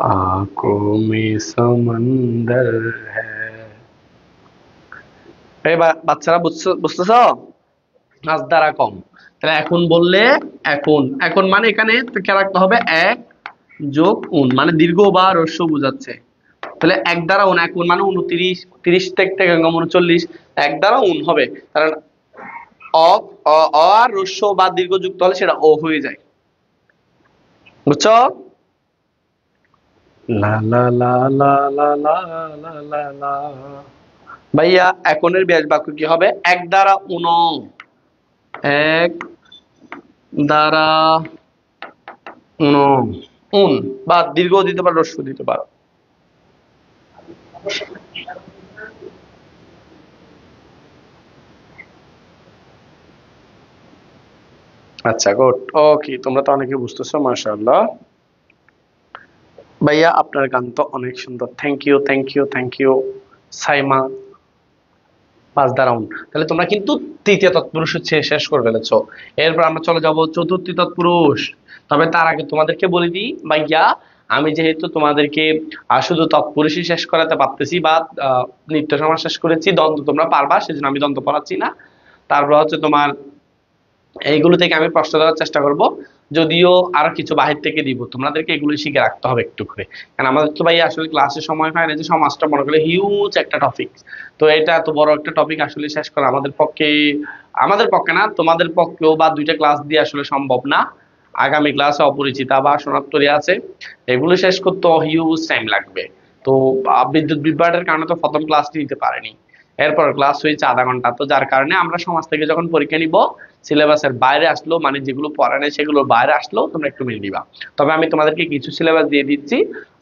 आंखों में समंदर है। এই বাচ্চারা বুঝতেছো? আজ দ্বারা কম। তাহলে এখন বললে এখন, এখন মানে এখানে কে রাখতে হবে? এক যোগ উন, মানে দীর্ঘ বা হ্রস্ব বোঝাচ্ছে। তাহলে এক দ্বারা উন, এক উন মানে 29, 30 থেকে 39, এক দ্বারা উন হবে। কারণ অ আর হ্রস্ব বা দীর্ঘ যুক্ত হলে সেটা ও হয়ে যায়। বুঝছো? লা লা লা লা লা লা লা লা লা। ভাইয়া এখনের ব্যাস বাক্য কি হবে? এক দ্বারা উন, এক দ্বারা উন, উন বা দীর্ঘ দিতে পারো, হ্রস্ব দিতে পারো। আচ্ছা গুড, ওকে। তোমরা তো অনেকে বুঝতেছো, মাশাআল্লাহ। ভাইয়া আপনার গান তো অনেক সুন্দর, thank you, thank you, thank you Saima. 5 দ্বারা উন। তাহলে তোমরা কিন্তু তৃতীয় তৎপুরুষ হচ্ছে শেষ করে ফেলেছো। এরপর আমরা চলে যাব চতুর্থ তৎপুরুষ। তবে তার আগে তোমাদেরকে বলে দিই ভাইয়া, আমি যেহেতু তোমাদেরকে শুধু তৎপুরুষই শেষ করাতে পারতেছি বা নিত্য সমাজ শেষ করেছি, দ্বন্দ্ব তোমরা পারবা সেজন্য আমি দ্বন্দ্ব পড়াচ্ছি না। তারপর হচ্ছে তোমার এইগুলো থেকে আমি প্রশ্ন দেওয়ার চেষ্টা করব, যদিও আরো কিছু বাহির থেকে দিব, তোমাদেরকে এগুলো শিখে রাখতে হবে একটু করে। কারণ আমাদের তো ভাই আসলে ক্লাসে সময় হয় না, যে সমাজটা মনে করলে হিউজ একটা টপিক। তো এটা এত বড় একটা টপিক আসলে শেষ করা আমাদের পক্ষে না, তোমাদের পক্ষেও বা 2টা ক্লাস দিয়ে আসলে সম্ভব না। আগামী ক্লাসে অপরিচিতা বা সনাতনী আছে, এগুলো শেষ করতে হিউজ টাইম লাগবে। তো বিদ্যুৎ বিভ্রাটের কারণে তো প্রথম ক্লাসটি নিতে পারেনি। এরপর ক্লাস হয়েছে আধা ঘন্টা। তো যার কারণে আমরা সমাজ থেকে যখন পরীক্ষা নিব, সিলেবাসের বাইরে আসলো, মানে যেগুলো পড়া নেই সেগুলোর বাইরে আসলেও তোমরা একটু মেনে নিবা। তবে আমি তোমাদেরকে কিছু সিলেবাস দিয়ে দিচ্ছি,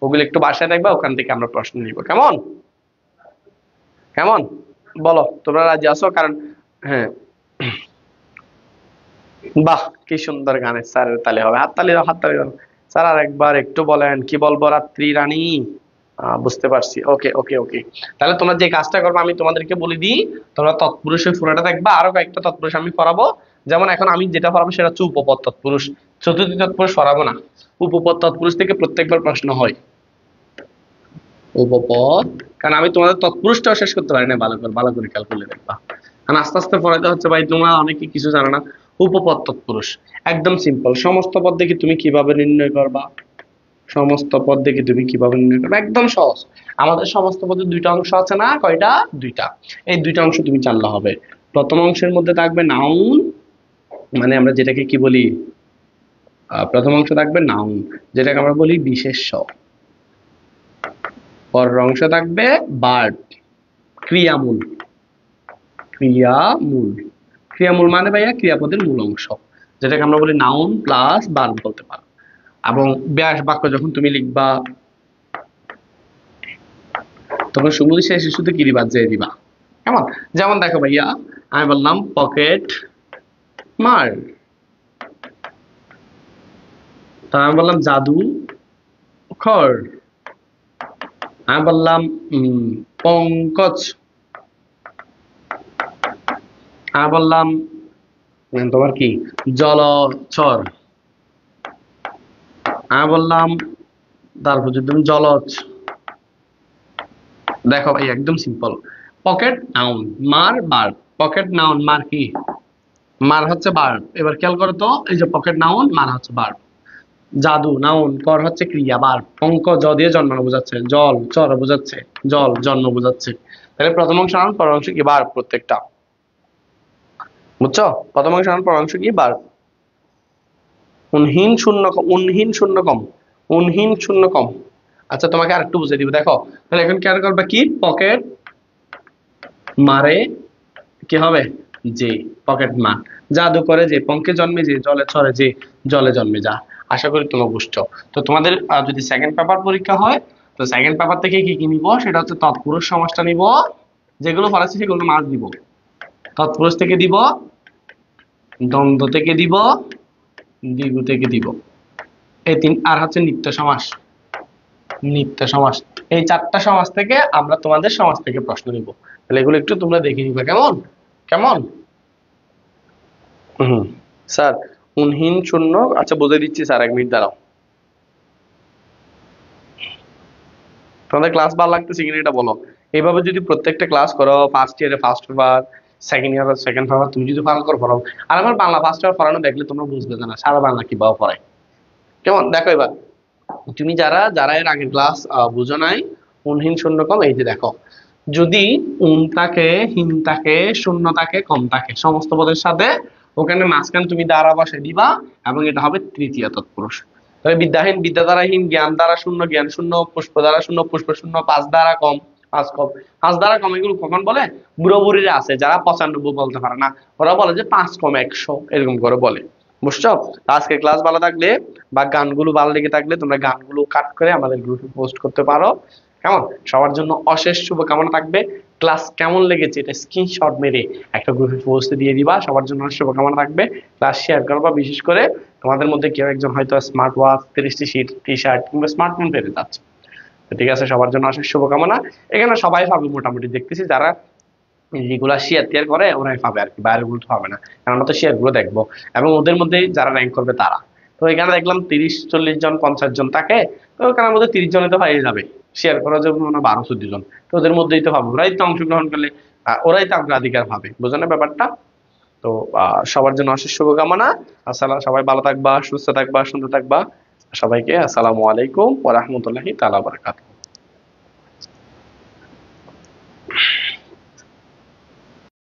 ওগুলো একটু বাসায় দেখবা, ওখান থেকে আমরা প্রশ্ন নিব। কেমন? কেমন বলো, তোমরা রাজি আছো? কারণ হ্যাঁ, বাহ কি সুন্দর গানের স্যারের তালি হবে, হাততালি দাও, হাততালি দাও। স্যার আর একবার একটু বলেন, কি বলবো রাত্রি রানী, বুঝতে পারছি। ওকে ওকে ওকে, তাহলে তোমরা যে কাজটা করবে আমি তোমাদেরকে বলে দিই, তোমরা তৎপুরুষের পুরোটা দেখবা, আরো কয়েকটা তৎপুরুষ আমি পড়াবো। যেমন এখন আমি যেটা পড়াবো সেটা হচ্ছে উপপদ তৎপুরুষ, চতুর্থী তৎপুরুষ পড়াবো না। উপপদ তৎপুরুষ থেকে প্রত্যেকবার প্রশ্ন হয় উপপদ, কারণ আমি তোমাদের তৎপুরুষটাও শেষ করতে পারি না, ভালো করে খেয়াল করলে দেখবা। কারণ আস্তে আস্তে পড়াতে হচ্ছে ভাই, তোমরা অনেকে কিছু জানো না। উপপদ তৎপুরুষ একদম সিম্পল, সমস্ত পদ দেখে তুমি কিভাবে নির্ণয় করবা, সমস্ত পদ দেখে তুমি কিভাবে নির্ণয় করবে, একদম সহজ। আমাদের সমস্ত পদের দুইটা অংশ আছে না, কয়টা? দুইটা। এই দুইটা অংশ তুমি জানলে হবে। প্রথম অংশের মধ্যে থাকবে নাউন, মানে আমরা যেটাকে কি বলি, প্রথম অংশ থাকবে নাউন, যেটাকে আমরা বলি বিশেষ্য। পরের অংশ থাকবে ভার্ব, ক্রিয়ামূল। ক্রিয়ামূল, ক্রিয়ামূল মানে ভাইয়া ক্রিয়াপদের মূল অংশ, যেটাকে আমরা বলি নাউন প্লাস ভার্ব বলতে পারো। এবং ব্যাস বাক্য যখন তুমি লিখবা তখন শুধু শেষে শুধু কিরি বাদ দিয়ে দিবা, কেমন? যেমন দেখো ভাইয়া, আমি বললাম পকেট মার, তারপর আমি বললাম জাদু খর, আমি বললাম পঙ্কজ, আমি বললাম তোমার কি জলচর, আমি বললাম তারপর যদি তুমি জলজ। দেখো ভাই একদম সিম্পল। পকেট নাউন, মার ভার্ব, পকেট নাউন, মার কি? মার হচ্ছে ভার্ব। এবার খেয়াল করো তো, এই যে পকেট নাউন, মার হচ্ছে ভার্ব। জাদু নাউন, কর হচ্ছে ক্রিয়া ভার্ব, অঙ্ক জ দিয়ে জন্মানো বোঝাচ্ছে, জল চর বোঝাচ্ছে, জল জন্ম বোঝাচ্ছে। তাহলে প্রথম অংশ নাউন, পর অংশ কি? ভার্ব প্রত্যেকটা, বুঝছো? প্রথম অংশ নাউন, পর অংশ কি? ভার্ব। উনহীন শূন্য কম, উনহীন শূন্য কম, উনহীন শূন্য কম। আচ্ছা তোমাকে আরেকটু বুঝিয়ে দিব, দেখো তাহলে এখন খেয়াল করবে কি, পকেট মারে কি হবে? যে, পকেট মার। জাদু করে যে, পঙ্কে জন্মে যে, জলে ছড়ে যে, জলে জন্মে যা। আশা করি তোমরা বুঝছো। তো তোমাদের যদি সেকেন্ড পেপার পরীক্ষা হয়, তো সেকেন্ড পেপার থেকে কি কি নিব, সেটা হচ্ছে তৎপুরুষ সমাসটা নিব, যেগুলো পড়াচ্ছি সেগুলো মাস দিব। তৎপুরুষ থেকে দিব, দ্বন্দ্ব থেকে দিব, দ্বিগু থেকে দিব, এই তিন। আর হচ্ছে নিত্য সমাস, নিত্য সমাস। এই চারটা সমাস থেকে আমরা তোমাদের সমাজ থেকে প্রশ্ন নিব। তাহলে এগুলো একটু তোমরা দেখে নিবে, কেমন? কেমন? হুম স্যার, উনহীন শূন্য, আচ্ছা বলে দিচ্ছি স্যার, 1 মিনিট দাঁড়াও। তোমাদের ক্লাস ভালো লাগতেছে কিনা এটা বলো। এইভাবে যদি প্রত্যেকটা ক্লাস করো, ফার্স্ট ইয়ারে ফার্স্ট পেপার, সেকেন্ড ইয়ারে সেকেন্ড পেপার, তুমি যদি ভালো করে পড়াও। আর আমার বাংলা ফার্স্ট পেপার পড়ানো দেখলে তোমরা বুঝবে না সারা বাংলা কিভাবে পড়ায়। কেমন? দেখো এবার তুমি যারা যারা এর আগের ক্লাস বুঝো নাই, উনহীন শূন্য কম, এই যে দেখো, যদি উন থাকে, হীন থাকে, শূন্য থাকে, কম থাকে, সমস্ত পদের সাথে ওখানে মাঝখানে তুমি দ্বারা বসে দিবা, এবং এটা হবে তৃতীয় তৎপুরুষ। তবে বিদ্যাহীন, বিদ্যা দ্বারা হীন, জ্ঞান দ্বারা শূন্য, জ্ঞান শূন্য, পুষ্প দ্বারা শূন্য, পুষ্প শূন্য, পাঁচ দ্বারা কম, পাঁচ কম। পাঁচ দ্বারা কম এগুলো কখন বলে? বুড়ো বুড়িরা আছে যারা 95 বলতে পারে না, ওরা বলে যে 5 কম 100, এরকম করে বলে। বুঝছো? আজকে ক্লাস ভালো থাকলে বা গানগুলো ভালো লেগে থাকলে তোমরা গানগুলো কাট করে আমাদের গ্রুপে পোস্ট করতে পারো, কেমন? সবার জন্য অশেষ শুভকামনা থাকবে। ক্লাস কেমন লেগেছে এটা স্ক্রিনশট মেরে একটা গ্রুপে পোস্ট দিয়ে দিবা, সবার জন্য শুভকামনা থাকবে। ক্লাস শেয়ার করবা, বিশেষ করে তোমাদের মধ্যে কেউ একজন হয়তো স্মার্ট ওয়াচ, 30টি টি শার্ট কিংবা স্মার্টফোন পেতে যাচ্ছে। ঠিক আছে, সবার জন্য অশেষ শুভকামনা। এখানে সবাই পাবে মোটামুটি, দেখতেছি যারা যেগুলা শেয়ার টিয়ার করে ওরাই পাবে আর কি, বাইরের গুলো তো পাবে না, কারণ আমরা তো শেয়ার গুলো দেখবো, এবং ওদের মধ্যে যারা র্যাঙ্ক করবে তারা। তো এখানে দেখলাম 30-40 জন 50 জন থাকে, তো ওখানের মধ্যে 30 জনে তো পাইয়ে যাবে, শেয়ার করার জন্য 12-14 জন, তো ওদের মধ্যেই তো পাবো, ওরাই তো অংশগ্রহণ করলে ওরাই তো অগ্রাধিকার পাবে, বোঝানো ব্যাপারটা? তো সবার জন্য অশেষ শুভকামনা। আসসালাম, সবাই ভালো থাকবা, সুস্থ থাকবা, সুন্দর থাকবা। সবাইকে আসসালামু আলাইকুম ওয়া রাহমাতুল্লাহি তাআলা ওয়া বারাকাতুহু।